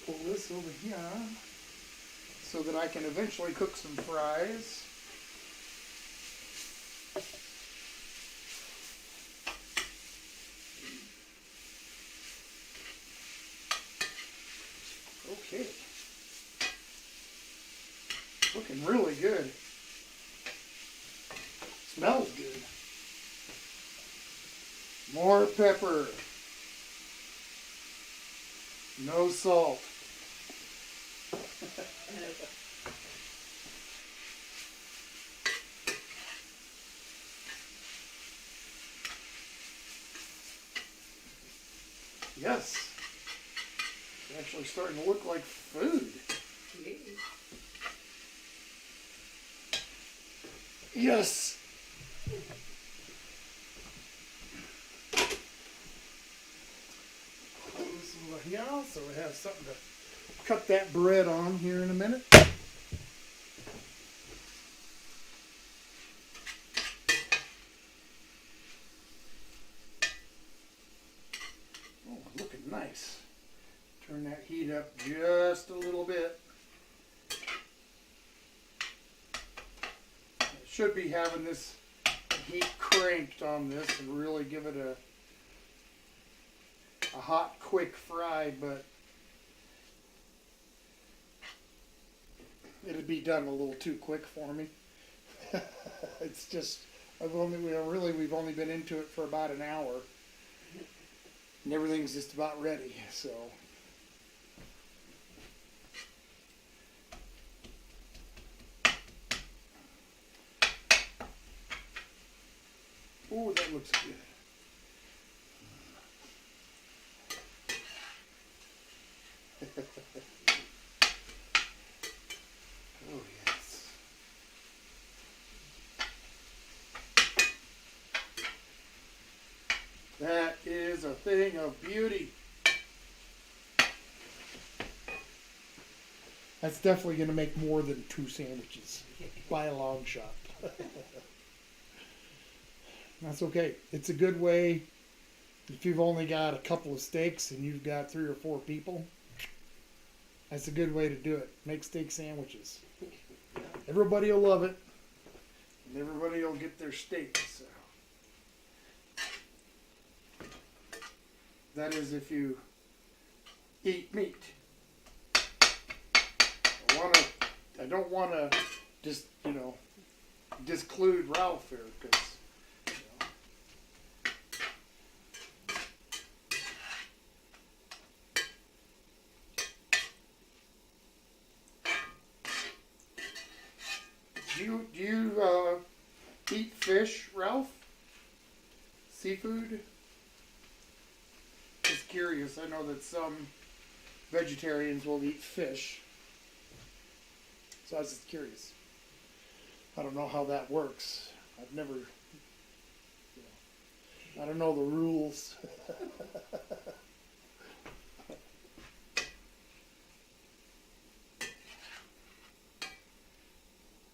Pull this over here so that I can eventually cook some fries. Okay. Looking really good. Smells good. More pepper. No salt. Yes. It's actually starting to look like food. Yes. Put this over here so we have something to cut that bread on here in a minute. Oh, looking nice. Turn that heat up just a little bit. Should be having this heat cranked on this and really give it a hot, quick fry, but it'd be done a little too quick for me. It's just we've only been into it for about an hour, and everything's just about ready. So. Ooh, that looks good. Oh, yes. That is a thing of beauty. That's definitely going to make more than 2 sandwiches by a long shot. That's okay. It's a good way if you've only got a couple of steaks and you've got 3 or 4 people. That's a good way to do it. Make steak sandwiches. Everybody will love it, and everybody will get their steak. So. That is if you eat meat. I don't want to just, disclude Ralph here because, Do you eat fish, Ralph? Seafood? Just curious. I know that some vegetarians will eat fish. So I was just curious. I don't know how that works. I've never, I don't know the rules.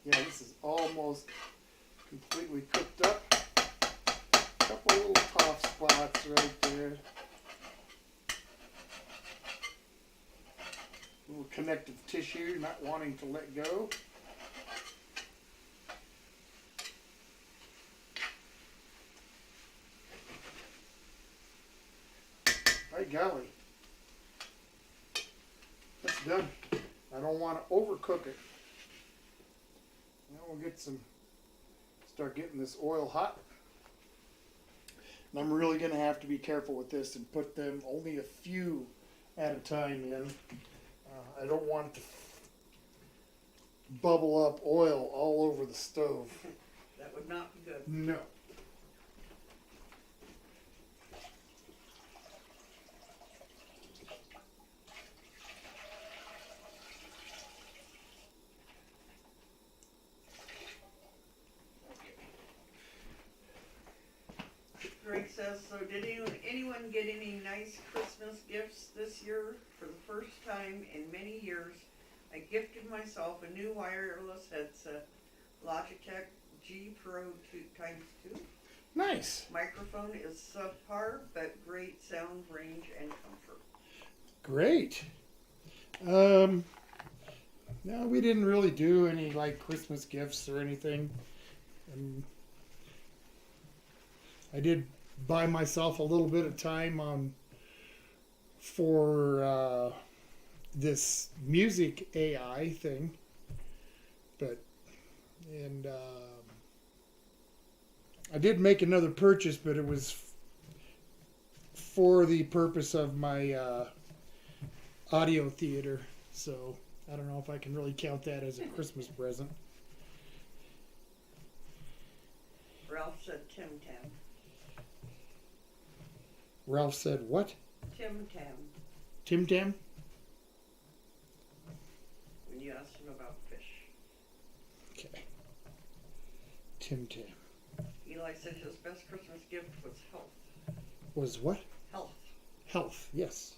Yeah, this is almost completely cooked up. Couple little tough spots right there. Little connective tissue not wanting to let go. By golly. That's done. I don't want to overcook it. Now we'll start getting this oil hot. And I'm really going to have to be careful with this and put them only a few at a time in. I don't want it to bubble up oil all over the stove. That would not be good. No. Greg says, so did anyone get any nice Christmas gifts this year? For the first time in many years, I gifted myself a new wireless headset, Logitech G Pro 2x2. Nice. Microphone is subpar, but great sound range and comfort. Great. No, we didn't really do any Christmas gifts or anything. I did buy myself a little bit of time for this music AI thing, I did make another purchase, but it was for the purpose of my audio theater, so I don't know if I can really count that as a Christmas present. Ralph said Tim Tam. Ralph said what? Tim Tam. Tim Tam? When you asked him about fish. Okay. Tim Tam. Eli said his best Christmas gift was health. Was what? Health. Health, yes.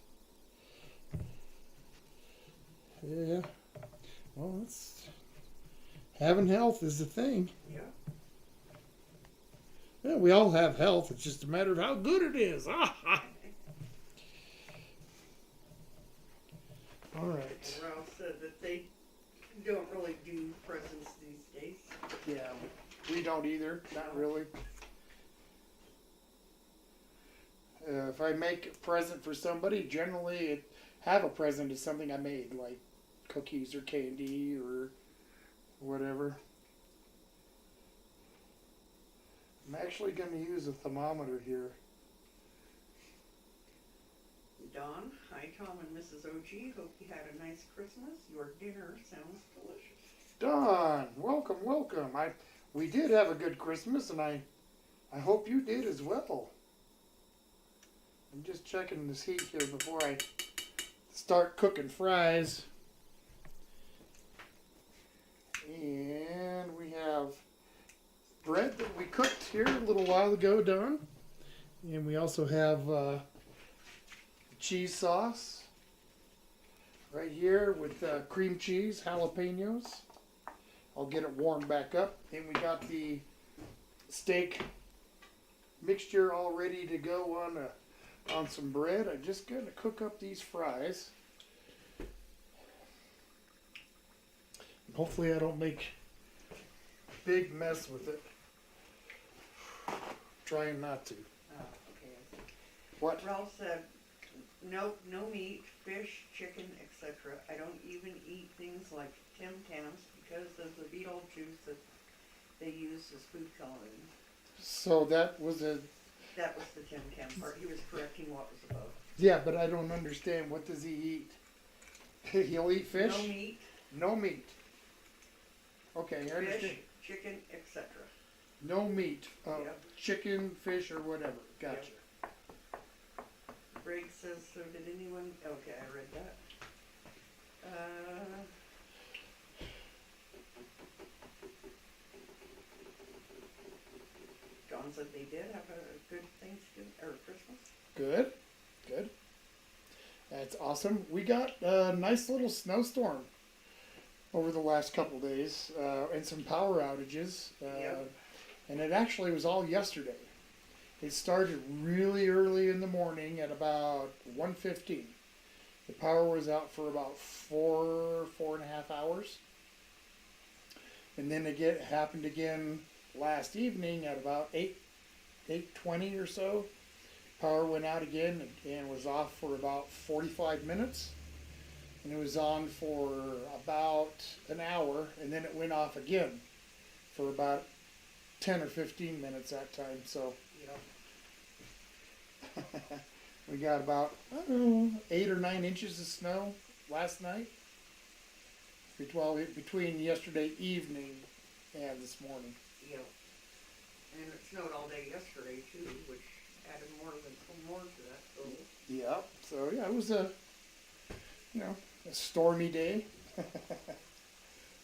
Yeah. Well, having health is the thing. Yeah. Yeah, we all have health. It's just a matter of how good it is. All right. Ralph said that they don't really do presents these days. Yeah, we don't either. Not really. If I make a present for somebody, generally have a present is something I made, like cookies or candy or whatever. I'm actually going to use a thermometer here. Don, hi Tom and Mrs. OG. Hope you had a nice Christmas. Your dinner sounds delicious. Don, welcome, welcome. We did have a good Christmas, and I hope you did as well. I'm just checking this heat here before I start cooking fries. And we have bread that we cooked here a little while ago, Don. And we also have cheese sauce. right here with cream cheese, jalapenos. I'll get it warmed back up. Then we got the steak mixture all ready to go on some bread. I'm just going to cook up these fries. And hopefully I don't make a big mess with it. Trying not to. Oh, okay. What? Ralph said, nope, no meat, fish, chicken, etc. I don't even eat things like Tim Tams because of the beetle juice that they use as food coloring. So that was a... That was the Tim Tam part. He was correcting what was above. Yeah, but I don't understand. What does he eat? He'll eat fish? No meat. No meat. Okay, I understand. Fish, chicken, etc. No meat. Yep. Chicken, fish, or whatever. Gotcha. Yep. Greg says, so did anyone... Okay, I read that. John said they did have a good Thanksgiving or Christmas. Good. Good. That's awesome. We got a nice little snowstorm over the last couple days and some power outages. Yep. And it actually was all yesterday. It started really early in the morning at about 1:15. The power was out for about 4.5 hours. And then it happened again last evening at about 8:20 or so. Power went out again and was off for about 45 minutes. And it was on for about an hour, and then it went off again for about 10 or 15 minutes that time. So we got about, I don't know, 8 or 9 inches of snow last night. Between yesterday evening and this morning. Yep. And it snowed all day yesterday too, which added more to that total. Yeah. So yeah, it was a stormy day.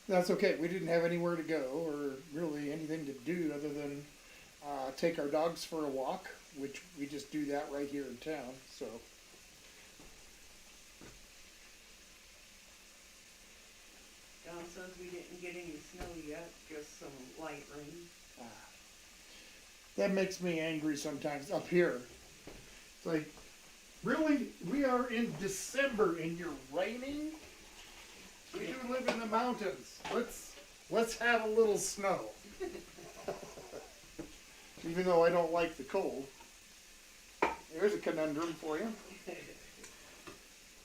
That's okay. We didn't have anywhere to go or really anything to do other than take our dogs for a walk, which we just do that right here in town. So. John says we didn't get any snow yet, just some light rain. That makes me angry sometimes up here. It's like, really? We are in December and you're raining? We do live in the mountains. Let's have a little snow. Even though I don't like the cold. There's a conundrum for you.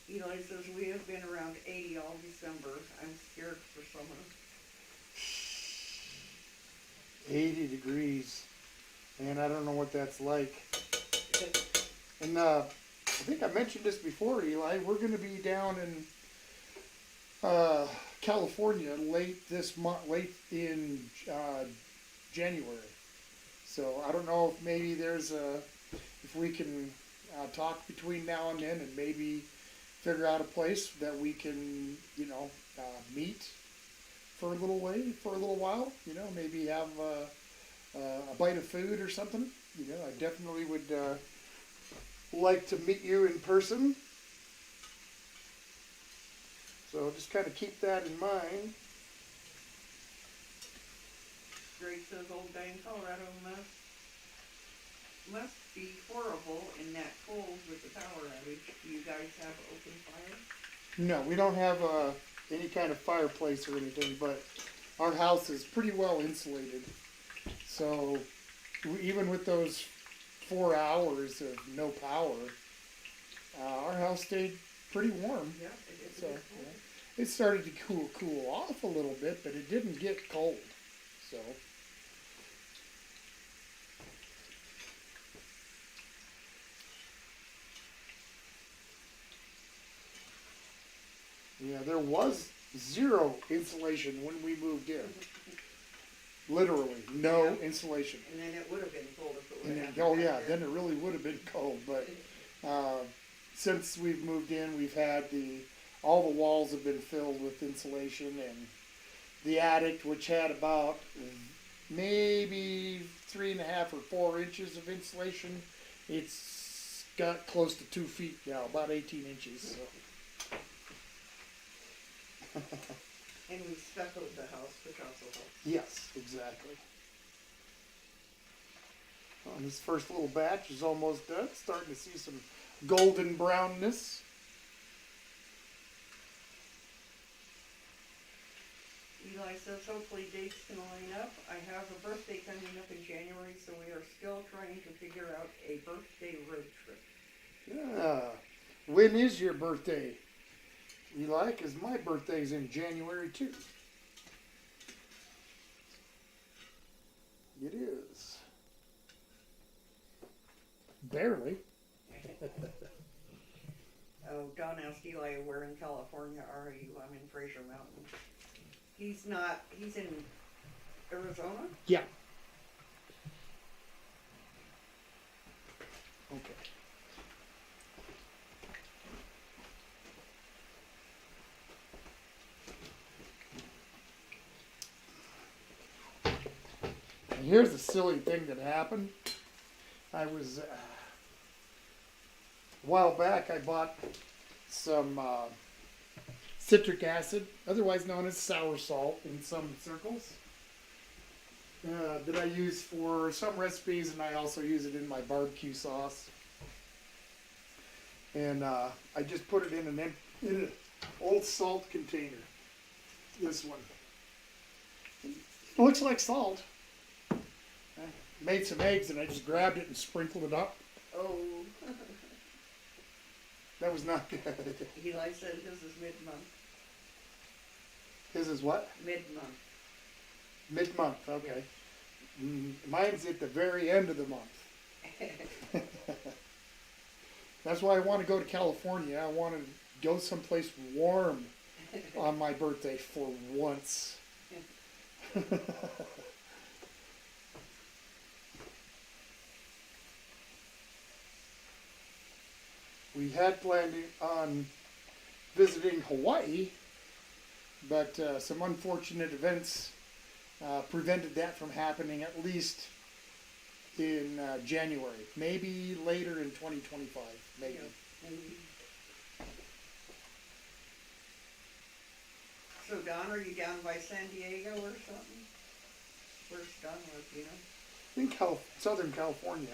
Eli says we have been around 80 all December. I'm scared for summer. 80 degrees. Man, I don't know what that's like. And I think I mentioned this before, Eli. We're going to be down in California late in January. So I don't know if maybe if we can talk between now and then and maybe figure out a place that we can, meet for a little while. Maybe have a bite of food or something. I definitely would like to meet you in person. So just kind of keep that in mind. Greg says old guy in Colorado must be horrible in that cold with the power outage. Do you guys have open fire? No, we don't have any kind of fireplace or anything, but our house is pretty well insulated. So even with those 4 hours of no power, our house stayed pretty warm. Yeah, it So it started to cool off a little bit, but it didn't get cold. So. Yeah, there was zero insulation when we moved in. Literally, no insulation. And then it would have been cold if it would have Oh yeah, then it really would have been cold. But since we've moved in, we've had all the walls have been filled with insulation, and the attic, which had about maybe 3.5 or 4 inches of insulation, it's got close to 2 feet now, about 18 inches. So. And we stuccoed the house, which also helps. Yes, exactly. Well, this first little batch is almost done. Starting to see some golden brownness. Eli says hopefully dates can line up. I have a birthday coming up in January, so we are still trying to figure out a birthday road trip. Yeah. When is your birthday, Eli? Because my birthday's in January too. It is. Barely. Oh, Don asked Eli, where in California are you? I'm in Fraser Mountain. He's not, he's in Arizona? Yeah. Okay. And here's the silly thing that happened. I was, a while back, I bought some citric acid, otherwise known as sour salt in some circles, that I use for some recipes, and I also use it in my barbecue sauce. And I just put it in an old salt container. This one. It looks like salt. I made some eggs and I just grabbed it and sprinkled it up. Oh. That was not good. Eli said his is mid-month. His is what? Mid-month. Mid-month, okay. Mine's at the very end of the month. That's why I want to go to California. I want to go someplace warm on my birthday for once. We had planned on visiting Hawaii, but some unfortunate events prevented that from happening, at least in January. Maybe later in 2025, maybe. Yeah, maybe. So Don, are you down by San Diego or something? Where's Don live, you know? In Southern California.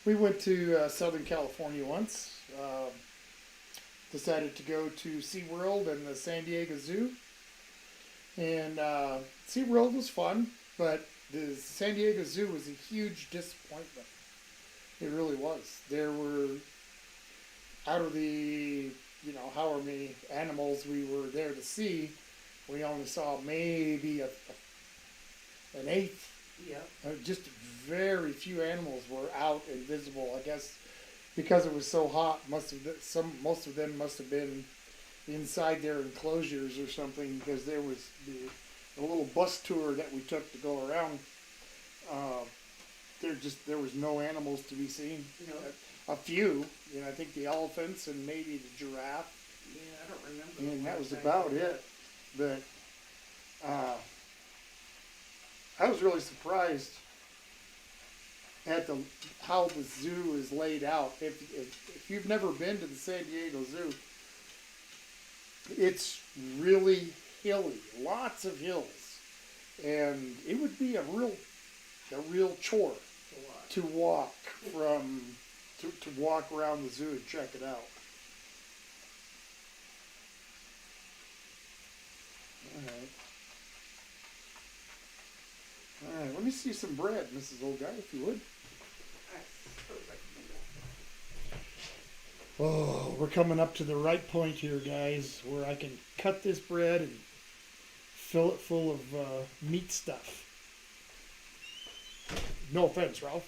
We went to Southern California once. Decided to go to SeaWorld and the San Diego Zoo. And SeaWorld was fun, but the San Diego Zoo was a huge disappointment. It really was. There were, out of the, however many animals we were there to see, we only saw maybe an eighth. Yeah. Just very few animals were out and visible. I guess because it was so hot, most of them must have been inside their enclosures or something. Because there was the little bus tour that we took to go around. There was no animals to be seen. No. A few, I think the elephants and maybe the giraffe. Yeah, I don't remember. And that was about it. But I was really surprised at how the zoo is laid out. If you've never been to the San Diego Zoo, it's really hilly, lots of hills, and it would be a real chore to walk to walk around the zoo and check it out. All right, let me see some bread, Mrs. Old Guy, if you would. Oh, we're coming up to the right point here, guys, where I can cut this bread and fill it full of meat stuff. No offense, Ralph.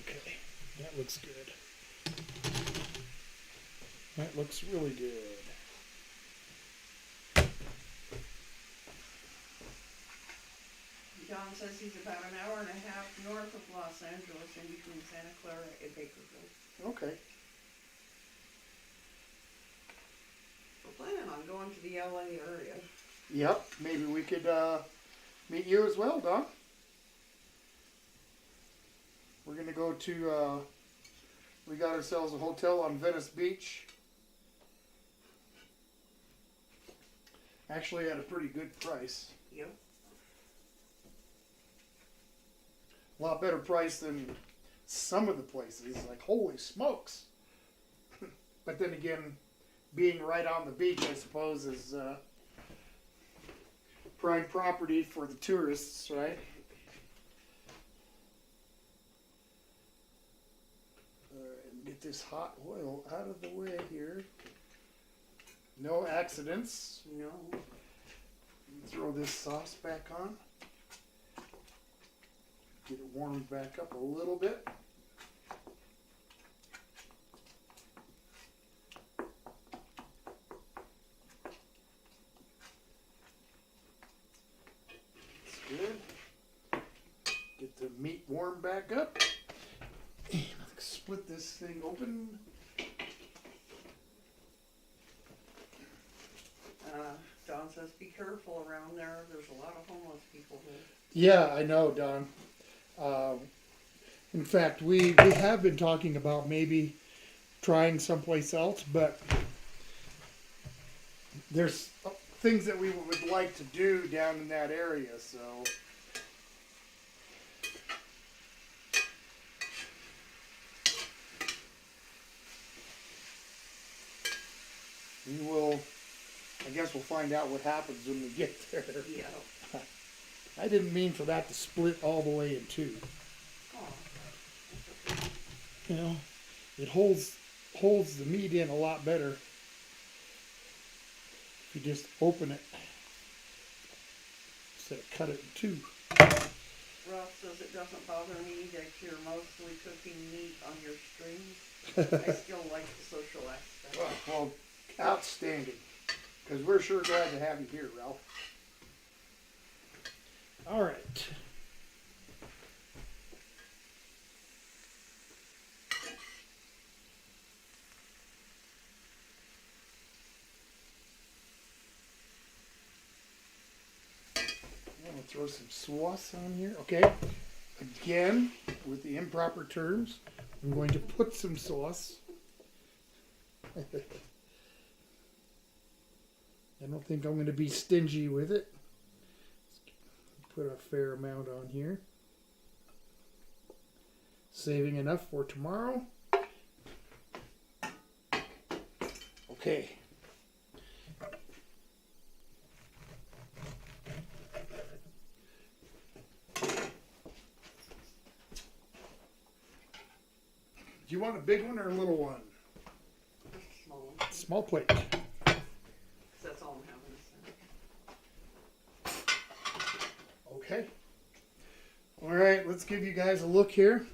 Okay, that looks good. That looks really good. John says he's about an hour and a half north of Los Angeles, in between Santa Clara and Bakersfield. Okay. We're planning on going to the LA area. Yep, maybe we could meet you as well, Don. We're gonna go to. We got ourselves a hotel on Venice Beach. Actually, at a pretty good price. Yep. A lot better price than some of the places. Like, holy smokes! But then again, being right on the beach, I suppose, is prime property for the tourists, right? Alright, get this hot oil out of the way here. No accidents. No. Throw this sauce back on. Get it warmed back up a little bit. Good. Get the meat warmed back up. And split this thing open. Don says be careful around there. There's a lot of homeless people here. Yeah, I know, Don. In fact, we have been talking about maybe trying someplace else, but there's things that we would like to do down in that area, so. We will, I guess we'll find out what happens when we get there. Yeah. I didn't mean for that to split all the way in two. Oh. You know, it holds the meat in a lot better if you just open it instead of cut it in two. Ross says it doesn't bother me that you're mostly cooking meat on your streams. I still like the social aspect. Well, outstanding. Because we're sure glad to have you here, Ralph. All right. I'm going to throw some sauce on here. Okay. Again, with the improper terms, I'm going to put some sauce. I don't think I'm going to be stingy with it. Put a fair amount on here. Saving enough for tomorrow. Okay. Do you want a big one or a little one? Small. Small plate. That's all I'm having. Okay. All right, let's give you guys a look here.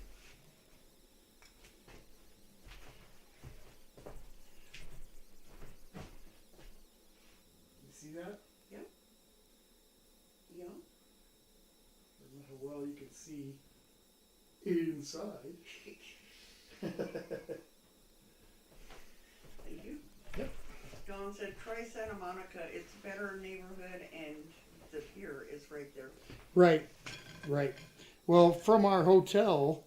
You see that? Yep. Yeah. I don't know how well you can see inside. Thank you. Yep. Dawn said, try Santa Monica. It's a better neighborhood and the pier is right there. Right, right. Well, from our hotel,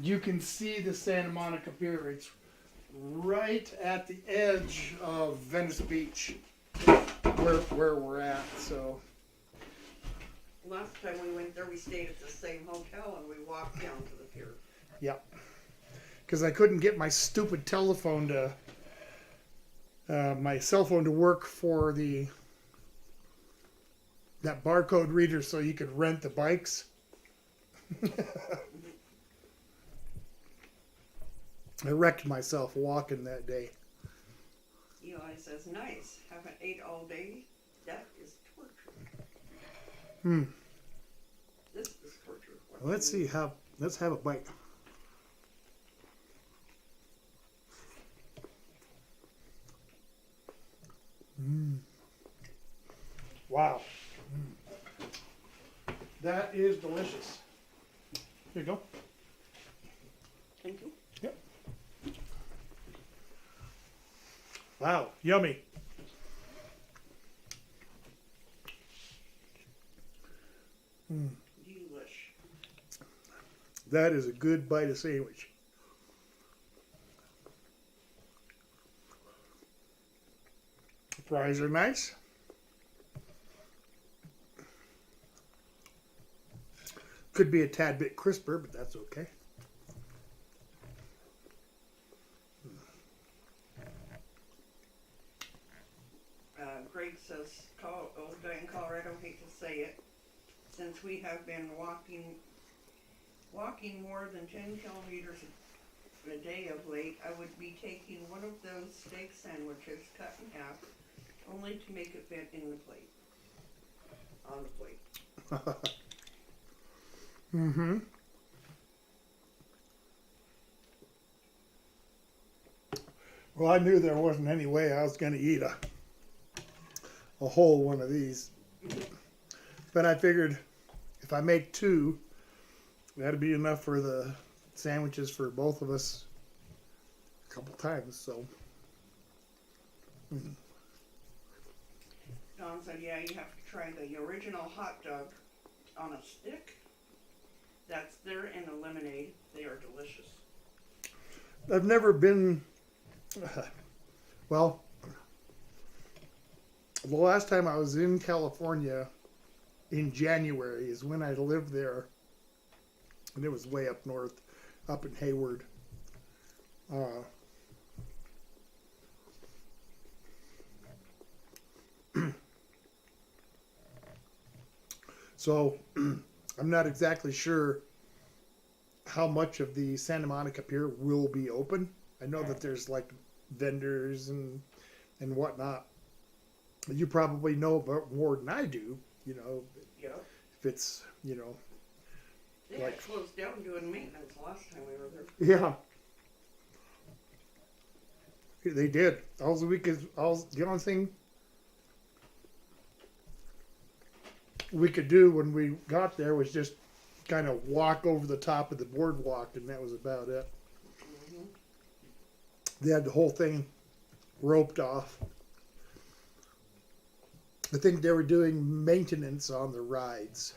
you can see the Santa Monica Pier. It's right at the edge of Venice Beach, where we're at. So. Last time we went there, we stayed at the same hotel and we walked down to the pier. Yep. Because I couldn't get my stupid telephone to, my cell phone to work for that barcode reader so you could rent the bikes. I wrecked myself walking that day. Eli says, nice. Haven't ate all day. That is torture. This is torture. Let's see how. Let's have a bite. Wow. That is delicious. Here you go. Thank you. Yep. Wow, yummy. Mm, Delish. that is a good bite of sandwich. Fries are nice. Could be a tad bit crisper, but that's okay. Greg says, old guy in Colorado, hate to say it, since we have been walking more than 10 kilometers a day of late, I would be taking one of those steak sandwiches cut in half, only to make it fit in the plate. On the plate. Mm-hmm. Well, I knew there wasn't any way I was going to eat a whole one of these. But I figured if I make two, that'd be enough for the sandwiches for both of us a couple times. So, Don said, yeah, you have to try the original hot dog on a stick. That's there in the lemonade. They are delicious. I've never been. Well, the last time I was in California in January is when I lived there, and it was way up north, up in Hayward. So I'm not exactly sure how much of the Santa Monica Pier will be open. I know that there's like vendors and whatnot. You probably know about more than I do. You know, Yep. if it's They like had closed down doing maintenance last time we were there. yeah, they did. All the week is all the only thing we could do when we got there was just kind of walk over the top of the boardwalk, and that was about it. Mm-hmm. They had the whole thing roped off. I think they were doing maintenance on the rides.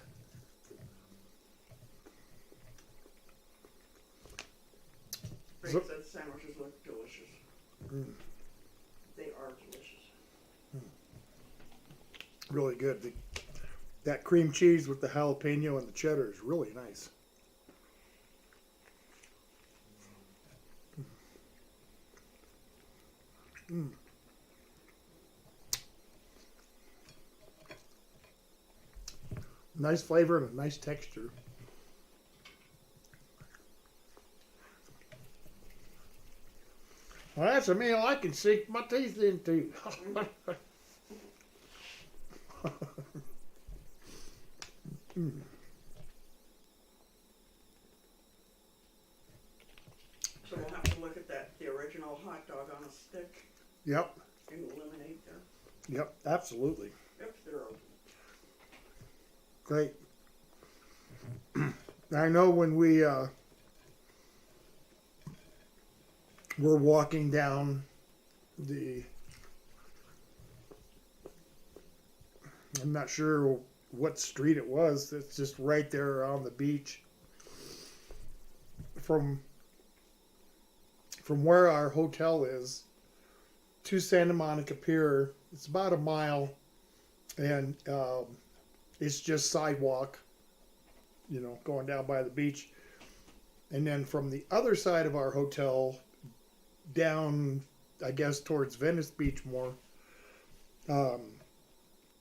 Greg So- said sandwiches look delicious. Mm, They are delicious. really good. That cream cheese with the jalapeno and the cheddar is really nice. Mm. Nice flavor and a nice texture. Well, that's a meal I can sink my teeth into. Mm. So we'll have to look at the original hot dog on a stick Yep, and lemonade there. yep, absolutely. If they're open. Great. I know when we were walking down I'm not sure what street it was. It's just right there on the beach. From where our hotel is to Santa Monica Pier, it's about a mile, and it's just sidewalk, going down by the beach. And then from the other side of our hotel, down, I guess, towards Venice Beach more,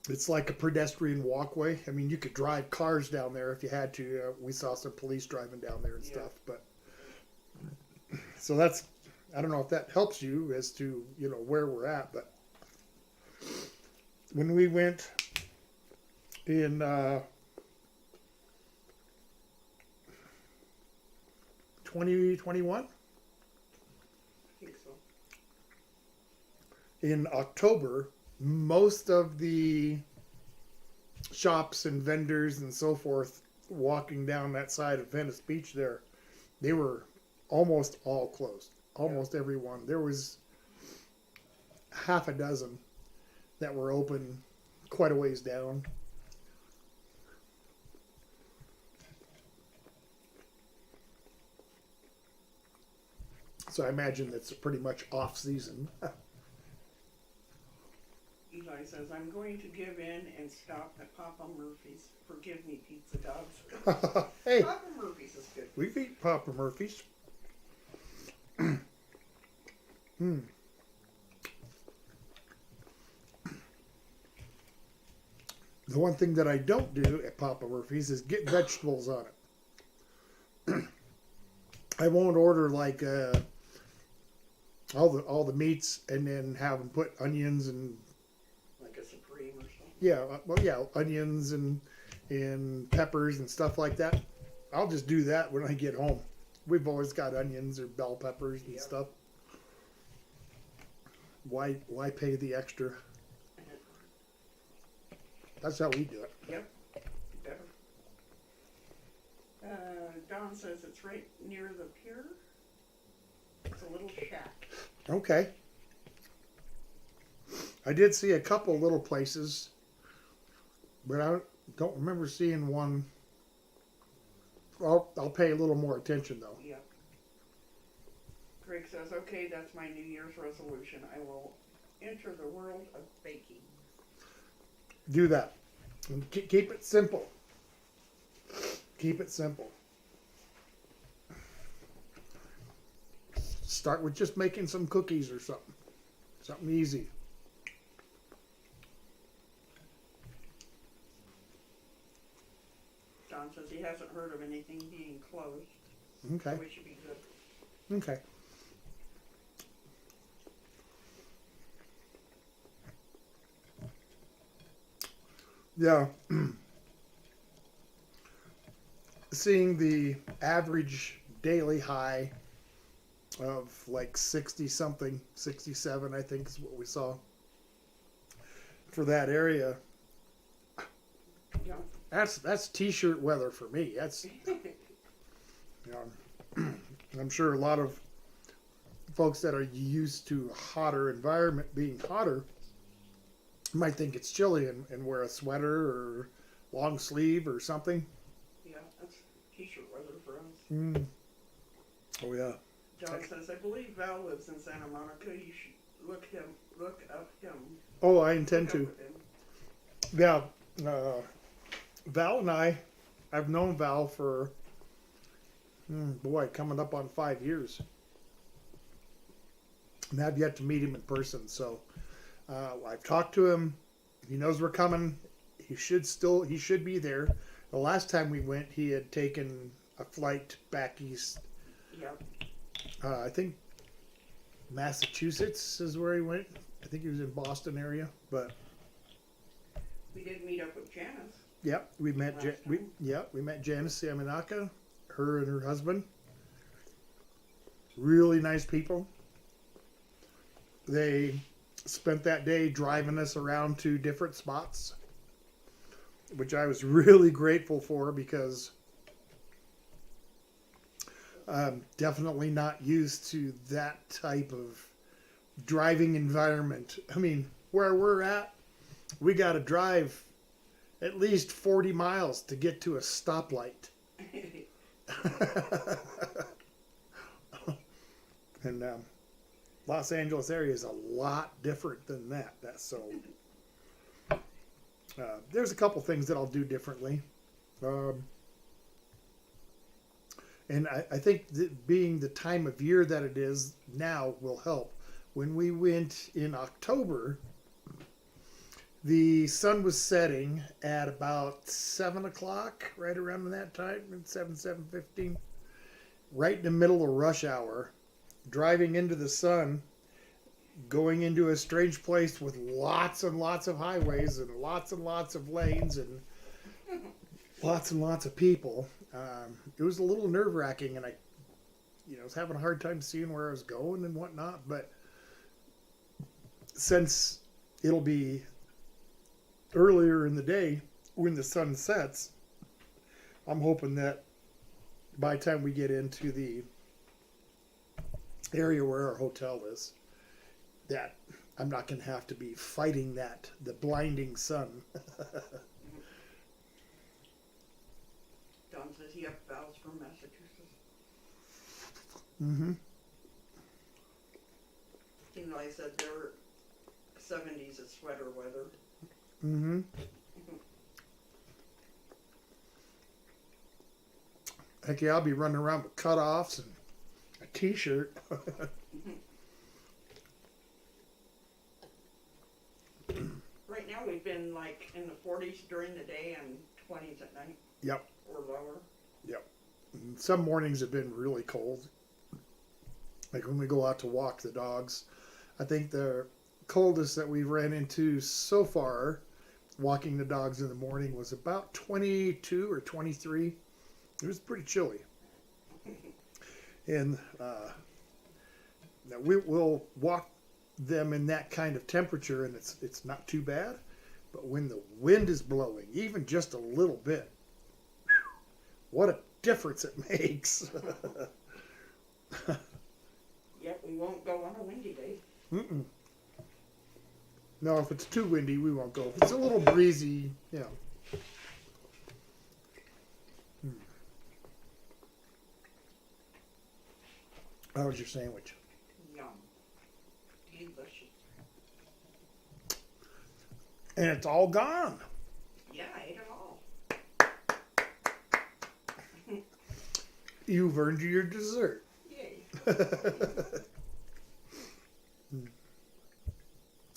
it's like a pedestrian walkway. I mean, you could drive cars down there if you had to. We saw some police driving down there and stuff. But so I don't know if that helps you as to, where we're at. But when we went in 2021, I think so. in October, most of the shops and vendors and so forth walking down that side of Venice Beach there, they were almost all closed. Almost everyone. There was, half a dozen that were open quite a ways down. So I imagine that's pretty much off season. Eli says, I'm going to give in and stop at Papa Murphy's. Forgive me, pizza dogs. Hey, Papa Murphy's is good. we've eaten Papa Murphy's. Hmm. The one thing that I don't do at Papa Murphy's is get vegetables on it. I won't order like all the meats and then have them put onions and Like a Supreme or something. yeah, well yeah, onions and peppers and stuff like that. I'll just do that when I get home. We've always got onions or bell peppers and Yep. stuff. Why pay the extra? That's how we do it. Yep, better. Don says it's right near the pier. It's a little shack. Okay. I did see a couple little places, but I don't remember seeing one. I'll pay a little more attention though. Yep. Greg says, okay, that's my New Year's resolution. I will enter the world of baking. Do that. And keep it simple. Keep it simple. Start with just making some cookies or something. Something easy. Don says he hasn't heard of anything being closed. Okay. So we should be good. Okay. Yeah. Seeing the average daily high of like 60 something, 67, I think is what we saw for that area. Yeah. That's t-shirt weather for me. That's, you know, I'm sure a lot of folks that are used to a hotter environment being hotter might think it's chilly and wear a sweater or long sleeve or something. Yeah, that's t-shirt weather for us. Mm. Oh yeah. John says, I believe Val lives in Santa Monica. You should look up him. Oh, I intend Look to. up with him. Yeah. Val and I've known Val for, coming up on 5 years. And I've yet to meet him in person. So I've talked to him. He knows we're coming. He should be there. The last time we went, he had taken a flight back east. Yep. I think Massachusetts is where he went. I think he was in Boston area, but We did meet up with Janice. yep, we met Last time. we met Janice Yamanaka, her and her husband. Really nice people. They spent that day driving us around to different spots, which I was really grateful for because I'm definitely not used to that type of driving environment. I mean, where we're at, we got to drive at least 40 miles to get to a stoplight. And Los Angeles area is a lot different than that. There's a couple things that I'll do differently. And I think that being the time of year that it is now will help. When we went in October, the sun was setting at about 7 o'clock, right around that time, 7:15, right in the middle of rush hour, driving into the sun, going into a strange place with lots and lots of highways and lots of lanes and lots of people. It was a little nerve-wracking, and I was having a hard time seeing where I was going and whatnot. But since it'll be earlier in the day when the sun sets, I'm hoping that by the time we get into the area where our hotel is, that I'm not going to have to be fighting the blinding sun. Don says he has vows from Massachusetts. Mm-hmm. Eli said their 70s is sweater weather. Mm-hmm. Heck yeah, I'll be running around with cutoffs and a t-shirt. Right now we've been like in the 40s during the day and 20s at night. Yep. Or lower. Yep. Some mornings have been really cold. Like when we go out to walk the dogs. I think the coldest that we've ran into so far walking the dogs in the morning was about 22 or 23. It was pretty chilly. And now we'll walk them in that kind of temperature and it's not too bad. But when the wind is blowing, even just a little bit, what a difference it makes. Yep, we won't go on a windy day. Mm-mm. No, if it's too windy, we won't go. If it's a little breezy, you know. How was your sandwich? Yum. Delicious. And it's all gone. Yeah, I ate it all. You've earned your dessert. Yay.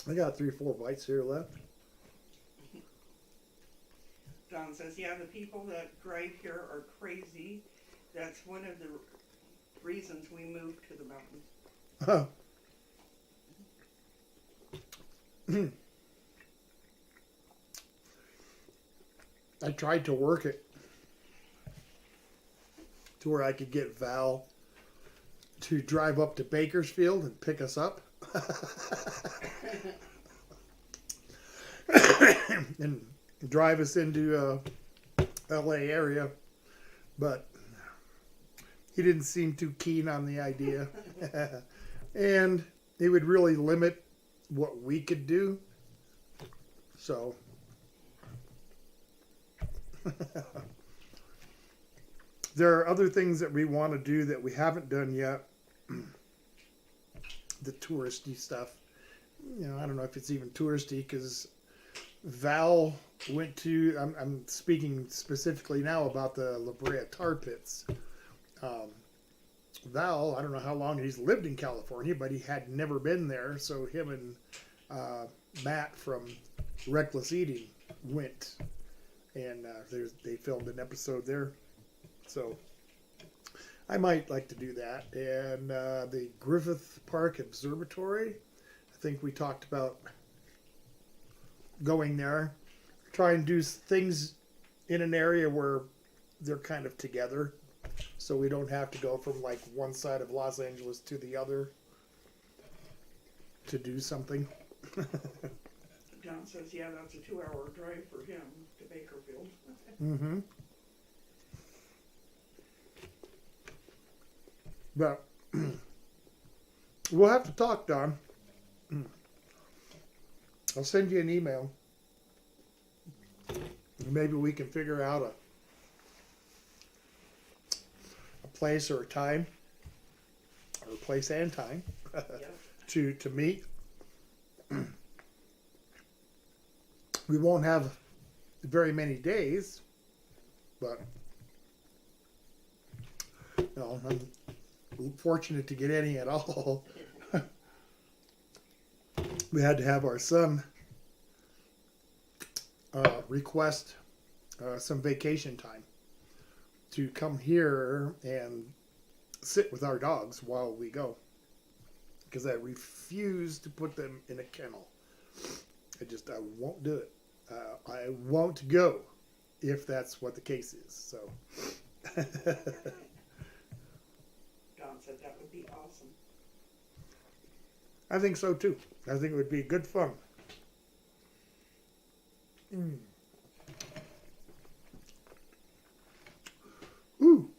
I got 3 or 4 bites here left. Don says, yeah, the people that drive here are crazy. That's one of the reasons we moved to the mountains. I tried to work it to where I could get Val to drive up to Bakersfield and pick us up. And drive us into LA area, but he didn't seem too keen on the idea. And it would really limit what we could do. So there are other things that we want to do that we haven't done yet. The touristy stuff. You know, I don't know if it's even touristy because Val went to, I'm speaking specifically now about the La Brea tar pits. Val, I don't know how long he's lived in California, but he had never been there. So him and Matt from Reckless Eating went, and they filmed an episode there. So I might like to do that. And the Griffith Park Observatory, I think we talked about going there, try and do things in an area where they're kind of together, so we don't have to go from like one side of Los Angeles to the other to do something. John says, yeah, that's a 2-hour drive for him to Bakerfield. Mm-hmm. But we'll have to talk, Don. I'll send you an email. Maybe we can figure out a place or a time, or a place and time to meet. We won't have very many days, but you know, I'm fortunate to get any at all. We had to have our son request some vacation time to come here and sit with our dogs while we go, because I refuse to put them in a kennel. I won't do it. I won't go if that's what the case is. So Don said that would be awesome. I think so too. I think it would be good fun. Ooh.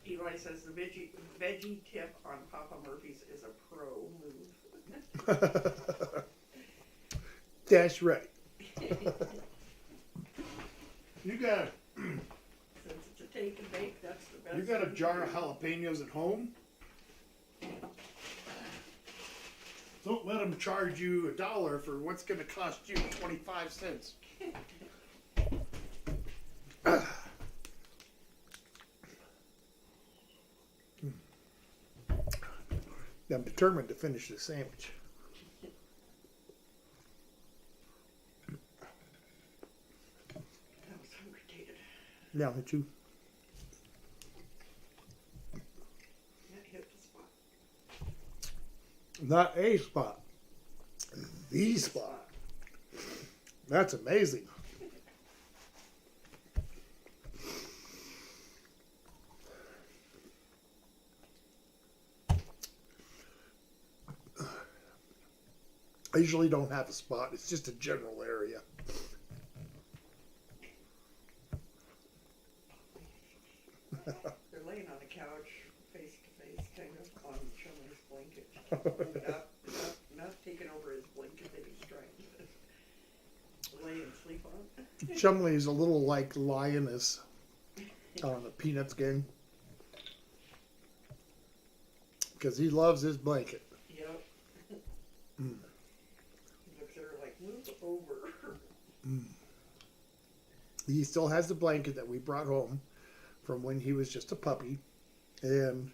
Eli says the veggie tip on Papa Murphy's is a pro move. That's right. You got Since it's a take and bake, that's the best. you got a thing jar to of do. jalapenos at home? Don't let them charge you $1 for what's going to cost you 25 cents. I'm determined to finish this sandwich. That was hungry, David. Yeah, me too. That hit the spot. Not a spot. The spot. That's amazing. I usually don't have a spot. It's just a general area. They're laying on the couch, face to face, kind of on Chumley's blanket. Not taking over his blanket that he's trying to lay and sleep on. Chumley is a little like Lioness on the Peanuts gang. Because he loves his blanket. Yep. Mm. He looks at her like, move over. Mm. He still has the blanket that we brought home from when he was just a puppy. And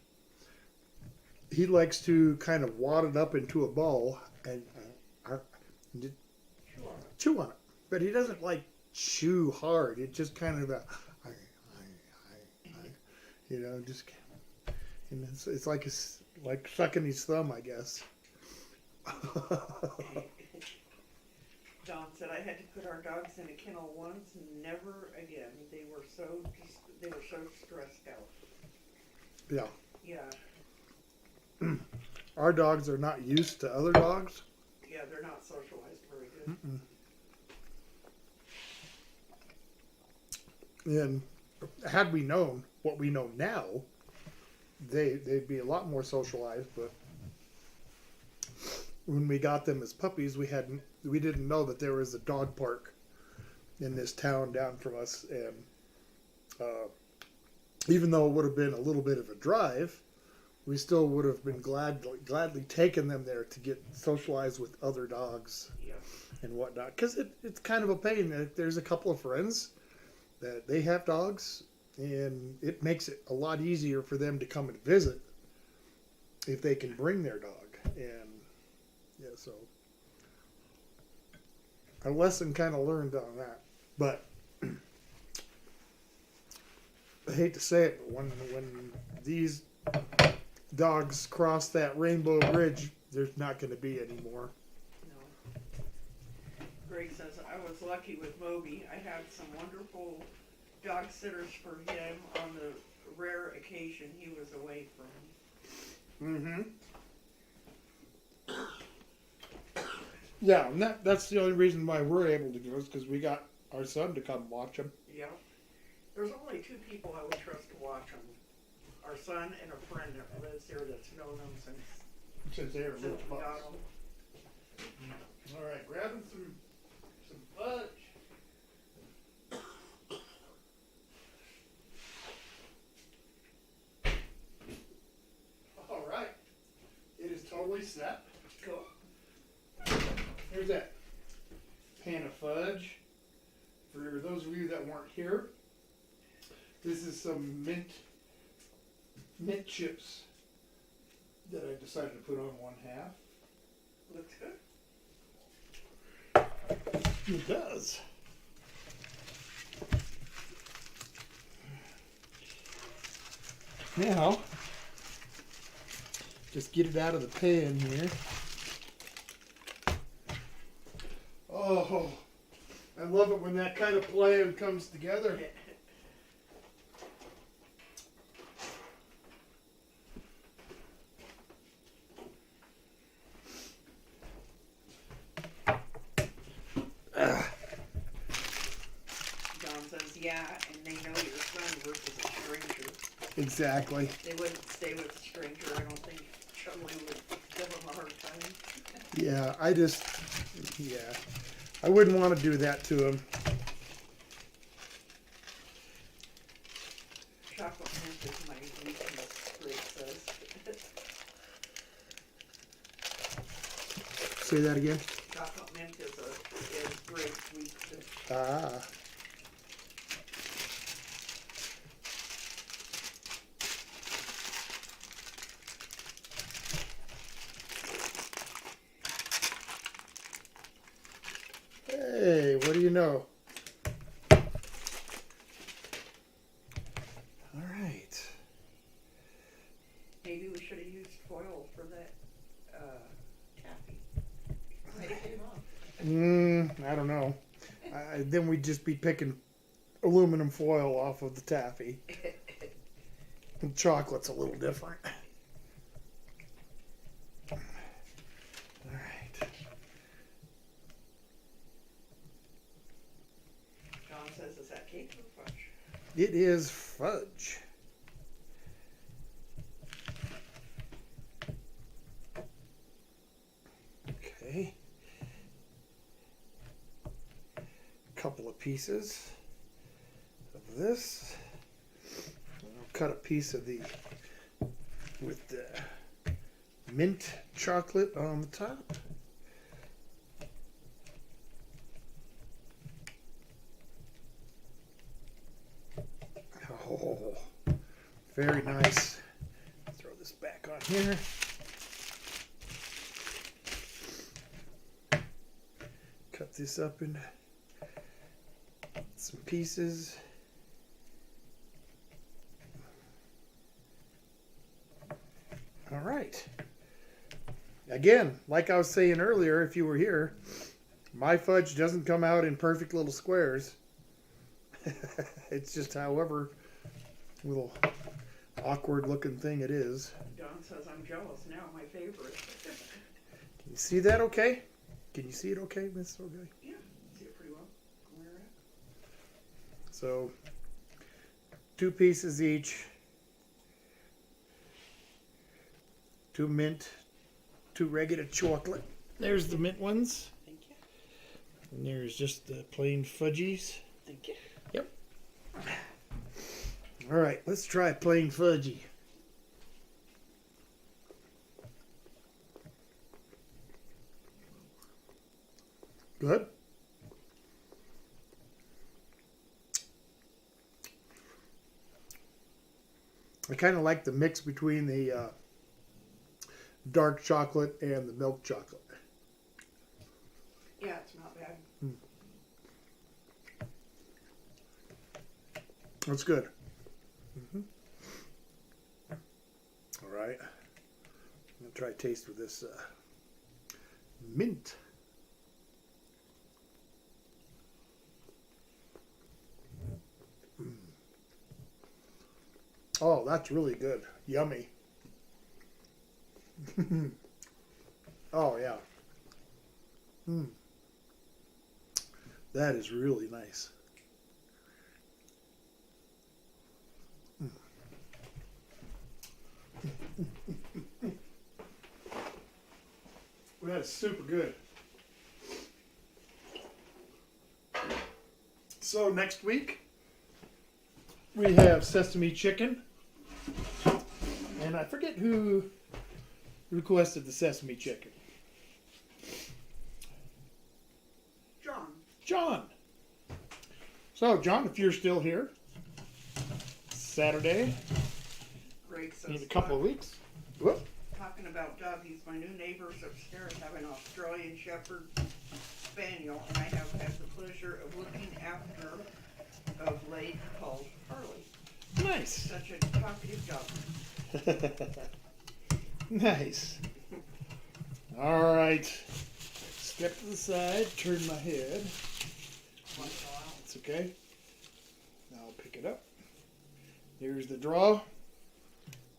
he likes to kind of wad it up into a ball and chew on it. But he doesn't like chew hard. It just kind of you know, just, and it's like like sucking his thumb, I guess. Don said I had to put our dogs in a kennel once, never again. They were so stressed out. Yeah. Yeah. Our dogs are not used to other dogs. Yeah, they're not socialized very good. Mm-mm. And had we known what we know now, they'd be a lot more socialized. But when we got them as puppies, we didn't know that there was a dog park in this town down from us, and even though it would have been a little bit of a drive, we still would have been gladly taken them there to get socialized with other dogs. Yeah. And whatnot, because it's kind of a pain. There's a couple of friends that they have dogs, and it makes it a lot easier for them to come and visit if they can bring their dog. And yeah, so a lesson kind of learned on that. But I hate to say it, but when these dogs cross that rainbow bridge, there's not going to be any more. No. Greg says, I was lucky with Moby. I had some wonderful dog sitters for him on the rare occasion he was away from him. Mm-hmm. Yeah, and that's the only reason why we're able to go is because we got our son to come watch him. Yeah. There's only two people I would trust to watch him. Our son and a friend that lives here that's known him Since they were since little we got pups. him. All right, grabbing some fudge. All right, it is totally set. Cool. Here's that pan of fudge. For those of you that weren't here, this is some mint chips that I decided to put on one half. Looks good. It does. Now, just get it out of the pan here. Oh, I love it when that kind of plan comes together. John says, yeah, and they know your son versus a stranger. Exactly. They wouldn't stay with a stranger. I don't think Chumley would give them a hard time. Yeah, yeah. I wouldn't want to do that to him. Chocolate mint is my weakness, Greg says. Say that again. Chocolate mint is Greg's weakness. Ah. Hey, what do you know? All right. Maybe we should have used foil for that taffy. Might have came off. I don't know. Then we'd just be picking aluminum foil off of the taffy. And chocolate's a little different. All right. John says, is that cake or fudge? It is fudge. Okay. Couple of pieces of this. I'll cut a piece of the with the mint chocolate on the top. Oh, very nice. Throw this back on here. Cut this up into some pieces. All right. Again, like I was saying earlier, if you were here, my fudge doesn't come out in perfect little squares. It's just however little awkward looking thing it is. John says, I'm jealous now, my favorite. Can you see that okay? Can you see it okay, Miss Sorgay? Yeah, see it pretty well. Where at? So, 2 pieces each. 2 mint, 2 regular chocolate. There's the mint ones. Thank you. And there's just the plain fudgies. Thank you. Yep. All right, let's try plain fudgy. Good. I kind of like the mix between the dark chocolate and the milk chocolate. Yeah, it's not bad. That's good. All right. I'm going to try a taste with this mint. Oh, that's really good. Yummy. Oh, yeah. That is really nice. Well, that is super good. So next week we have sesame chicken, and I forget who requested the sesame chicken. John. So John, if you're still here, Saturday Greg says, in a couple of weeks. Whoop. talking about doggies, my new neighbors upstairs have an Australian Shepherd Spaniel, and I have had the pleasure of looking after of late called Harley. Nice. Such a talkative dog. Nice. All right. Step to the side, turn my head. Once in a while. It's okay. I'll pick it up. There's the draw.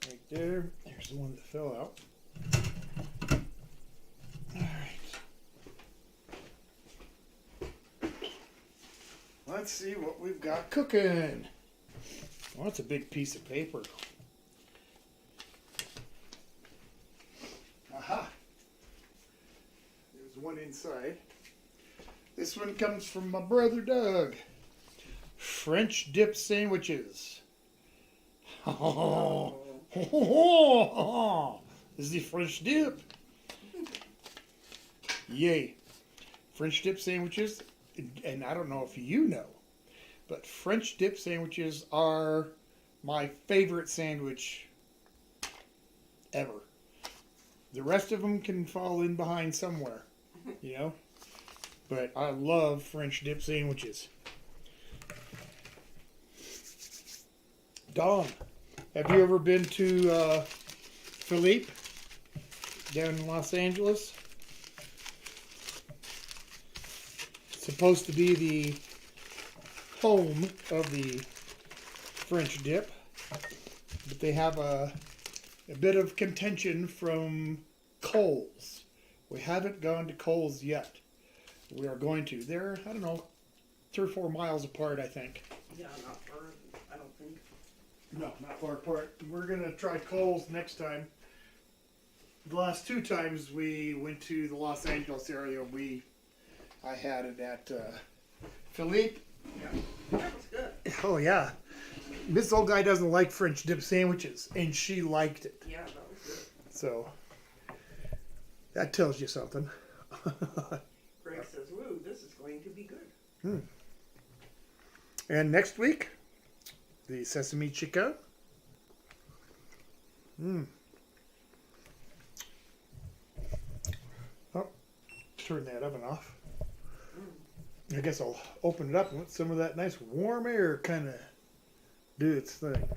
Right there. There's the one that fell out. All right. Let's see what we've got cooking. Oh, that's a big piece of paper. one inside. This one comes from my brother Doug. French dip sandwiches. Oh. This is the French dip. Yay. French dip sandwiches, and I don't know if you know, but French dip sandwiches are my favorite sandwich ever. The rest of them can fall in behind somewhere, you know? But I love French dip sandwiches. Dawn, have you ever been to Philippe down in Los Angeles? It's supposed to be the home of the French dip, but they have a bit of contention from Kohl's. We haven't gone to Kohl's yet. We are going to. They're, I don't know, 3 or 4 miles apart, I think. Yeah, not far, I don't think. No, not far apart. We're going to try Kohl's next time. The last 2 times we went to the Los Angeles area, I had it at Philippe. Yeah, that was good. Oh, yeah. This old guy doesn't like French dip sandwiches, and she liked it. Yeah, that was good. So, that tells you something. Greg says, "Woo, this is going to be good." And next week, the sesame chicken. Oh, turn that oven off. I guess I'll open it up and let some of that nice warm air kind of do its thing.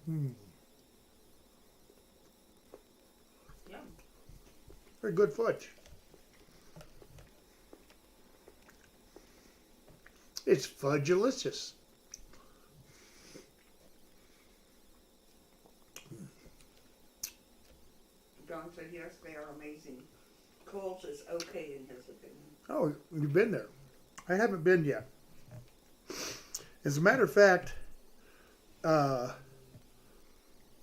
Yum. Very good fudge. It's fudgelicious. Don said yes, they are amazing. Kohl's is okay in his opinion. Oh, you've been there. I haven't been yet. As a matter of fact,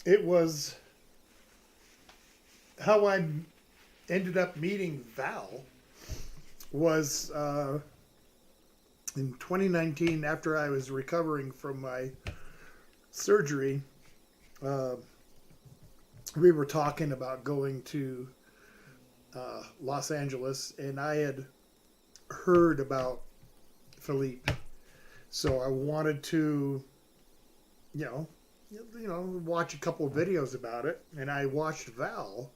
it was how I ended up meeting Val was in 2019 after I was recovering from my surgery. We were talking about going to Los Angeles, and I had heard about Philippe, so I wanted to, you know, watch a couple of videos about it. And I watched Val,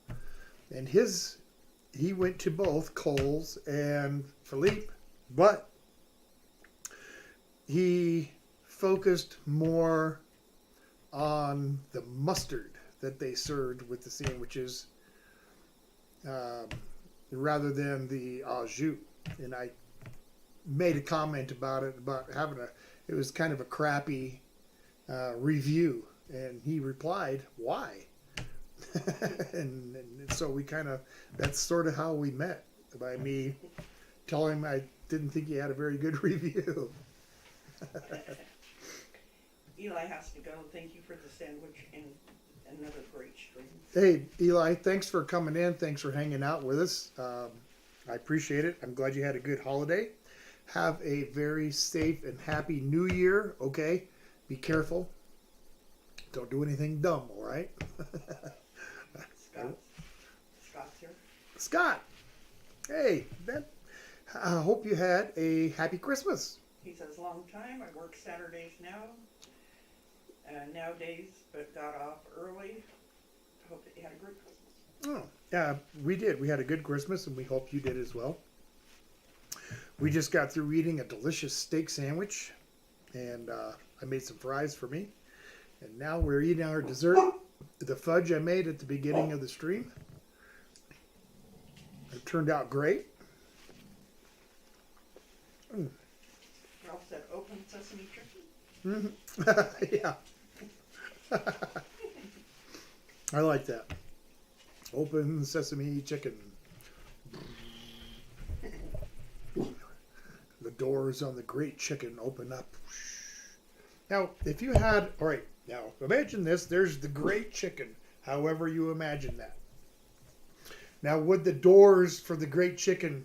and he went to both Kohl's and Philippe, but he focused more on the mustard that they served with the sandwiches rather than the au jus. And I made a comment about it, about it was kind of a crappy review. And he replied, why? and so we that's sort of how we met, by me telling him I didn't think he had a very good review. Eli has to go. Thank you for the sandwich and another great stream. Hey, Eli, thanks for coming in. Thanks for hanging out with us. I appreciate it. I'm glad you had a good holiday. Have a very safe and happy New Year, okay? Be careful. Don't do anything dumb, all right? Scott's here. Scott, hey, I hope you had a happy Christmas. He says, long time. I work Saturdays nowadays, but got off early. Hope that you had a great Christmas. Oh, yeah, we did. We had a good Christmas, and we hope you did as well. We just got through eating a delicious steak sandwich, and I made some fries for me. And now we're eating our dessert, the fudge I made at the beginning of the stream. It turned out great. Ralph said, open sesame chicken. Mm-hmm. Yeah. I like that. Open sesame chicken. The doors on the great chicken open up. Now, if you had, all right, now imagine this. There's the great chicken, however you imagine that. Now, would the doors for the Great Chicken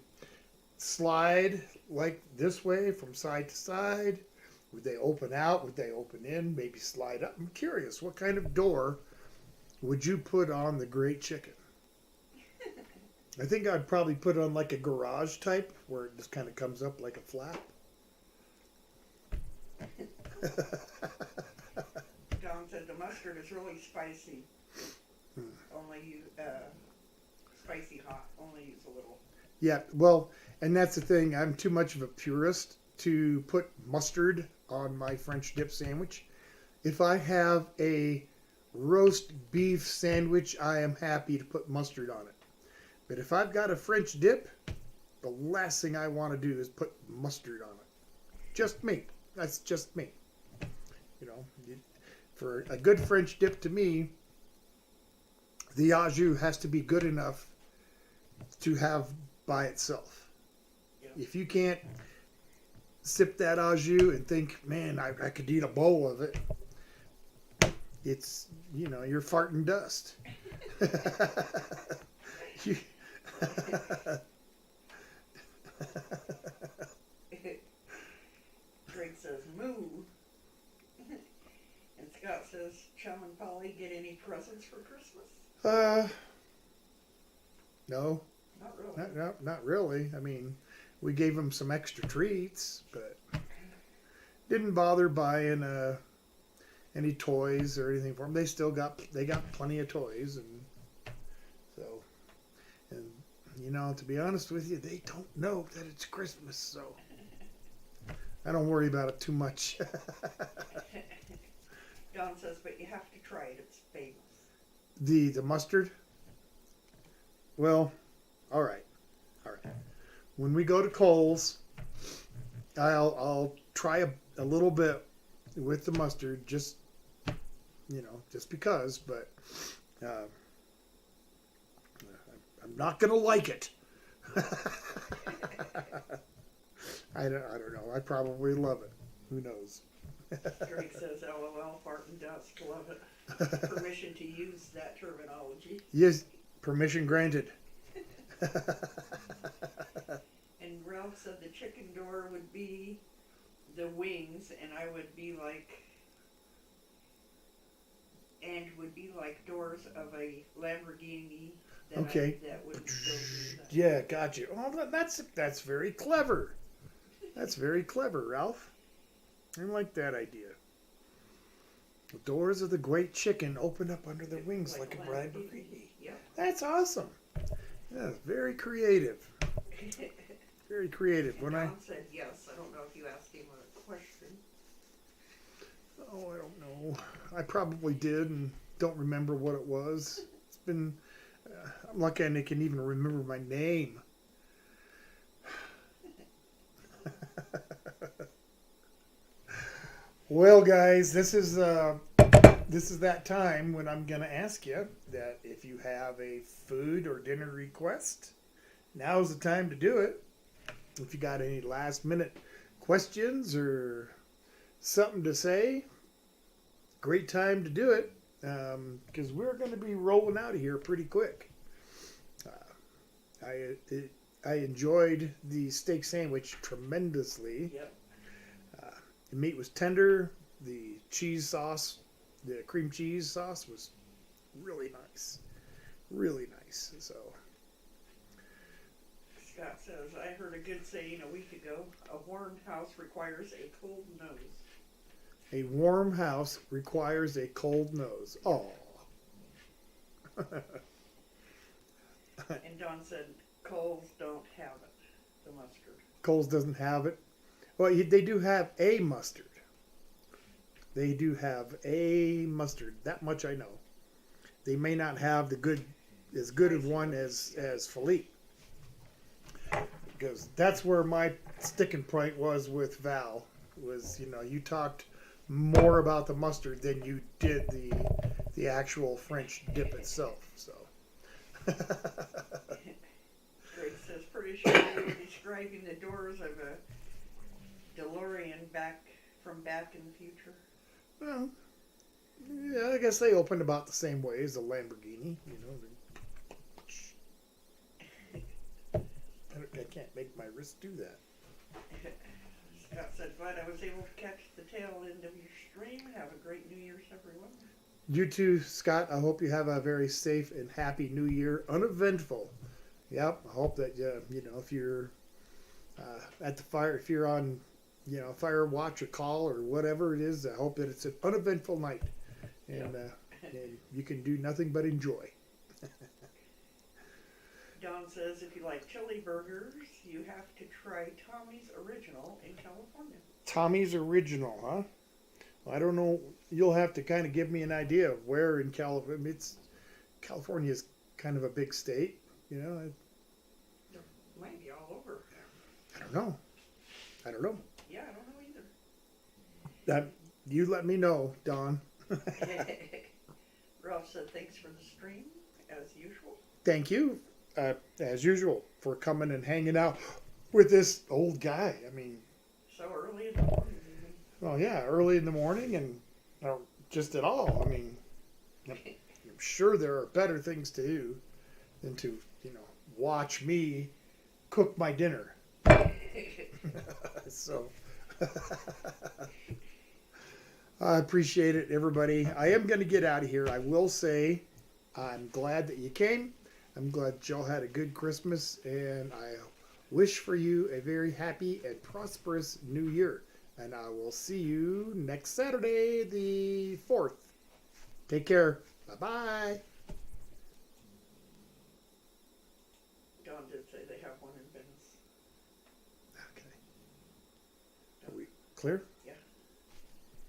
slide like this way from side to side? Would they open out? Would they open in? Maybe slide up? I'm curious. What kind of door would you put on the Great Chicken? I think I'd probably put it on like a garage type where it just kind of comes up like a flap. Don said the mustard is really spicy. Only use spicy hot. Only use a little. Yeah, well, and that's the thing. I'm too much of a purist to put mustard on my French dip sandwich. If I have a roast beef sandwich, I am happy to put mustard on it. But if I've got a French dip, the last thing I want to do is put mustard on it. Just me. That's just me. You know, for a good French dip to me, the au jus has to be good enough to have by itself. Yeah. If you can't sip that au jus and think, man, I could eat a bowl of it, it's, you know, you're farting dust. You- Greg says moo. And Scott says, Chum and Polly get any presents for Christmas? No, Not really. not really. I mean, we gave them some extra treats, but didn't bother buying any toys or anything for them. They got plenty of toys, and so, and you know, to be honest with you, they don't know that it's Christmas, so I don't worry about it too much. Don says, but you have to try it. It's famous. The mustard. Well, all right. When we go to Kohl's, I'll try a little bit with the mustard, just because. But I'm not gonna like it. I don't know. I probably love it. Who knows? Drake says, LOL, fart and dust. Love it. Permission to use that terminology. Yes, permission granted. And Ralph said the chicken door would be the wings, and I would be like, doors of a Lamborghini. Okay. That would still do that. Yeah, got you. Oh, that's very clever. That's very clever, Ralph. I like that idea. The doors of the Great Chicken open up under the wings like a Lamborghini. Yep. That's awesome. Yeah, very creative. Very creative. And Don said yes. I don't know if you asked him a question. Oh, I don't know. I probably did and don't remember what it was. It's been. I'm lucky I can even remember my name. Well, guys, this is that time when I'm gonna ask you that if you have a food or dinner request, now's the time to do it. If you got any last minute questions or something to say, great time to do it, because we're going to be rolling out of here pretty quick. I enjoyed the steak sandwich tremendously. Yep. The meat was tender. The cheese sauce, the cream cheese sauce, was really nice. Really nice. So. Scott says, I heard a good saying a week ago, a warm house requires a cold nose. A warm house requires a cold nose. Oh. And Don said, Kohl's don't have it, the mustard. Kohl's doesn't have it. Well, they do have a mustard. They do have a mustard. That much I know. They may not have as good of one as Philippe. Because that's where my sticking point was with Val. Was, you talked more about the mustard than you did the actual French dip itself. So. Greg says, pretty sure you were describing the doors of a DeLorean from back in the future. Well, yeah, I guess they opened about the same way as the Lamborghini. I can't make my wrist do that. Scott said, glad I was able to catch the tail end of your stream. Have a great New Year's, everyone. You too, Scott. I hope you have a very safe and happy New Year, uneventful. Yep. I hope that if you're at the fire, if you're on, fire watch or call or whatever it is, I hope that it's an uneventful night, and, and you can do nothing but enjoy. Don says, if you like chili burgers, you have to try Tommy's Original in California. Tommy's Original, huh? Well, I don't know. You'll have to kind of give me an idea of where in California. California is kind of a big state, There might be all over. I don't know. Yeah, I don't know either. You let me know, Don. Ralph said, thanks for the stream, as usual. Thank you, as usual, for coming and hanging out with this old guy. I mean, So early in the morning. well, yeah, early in the morning and just at all. I mean, I'm sure there are better things to do than to, watch me cook my dinner. So, I appreciate it, everybody. I am going to get out of here. I will say I'm glad that you came. I'm glad y'all had a good Christmas, and I wish for you a very happy and prosperous New Year. And I will see you next Saturday, the 4th. Take care. Bye-bye. Don did say they have one in Venice. Okay. Are we clear?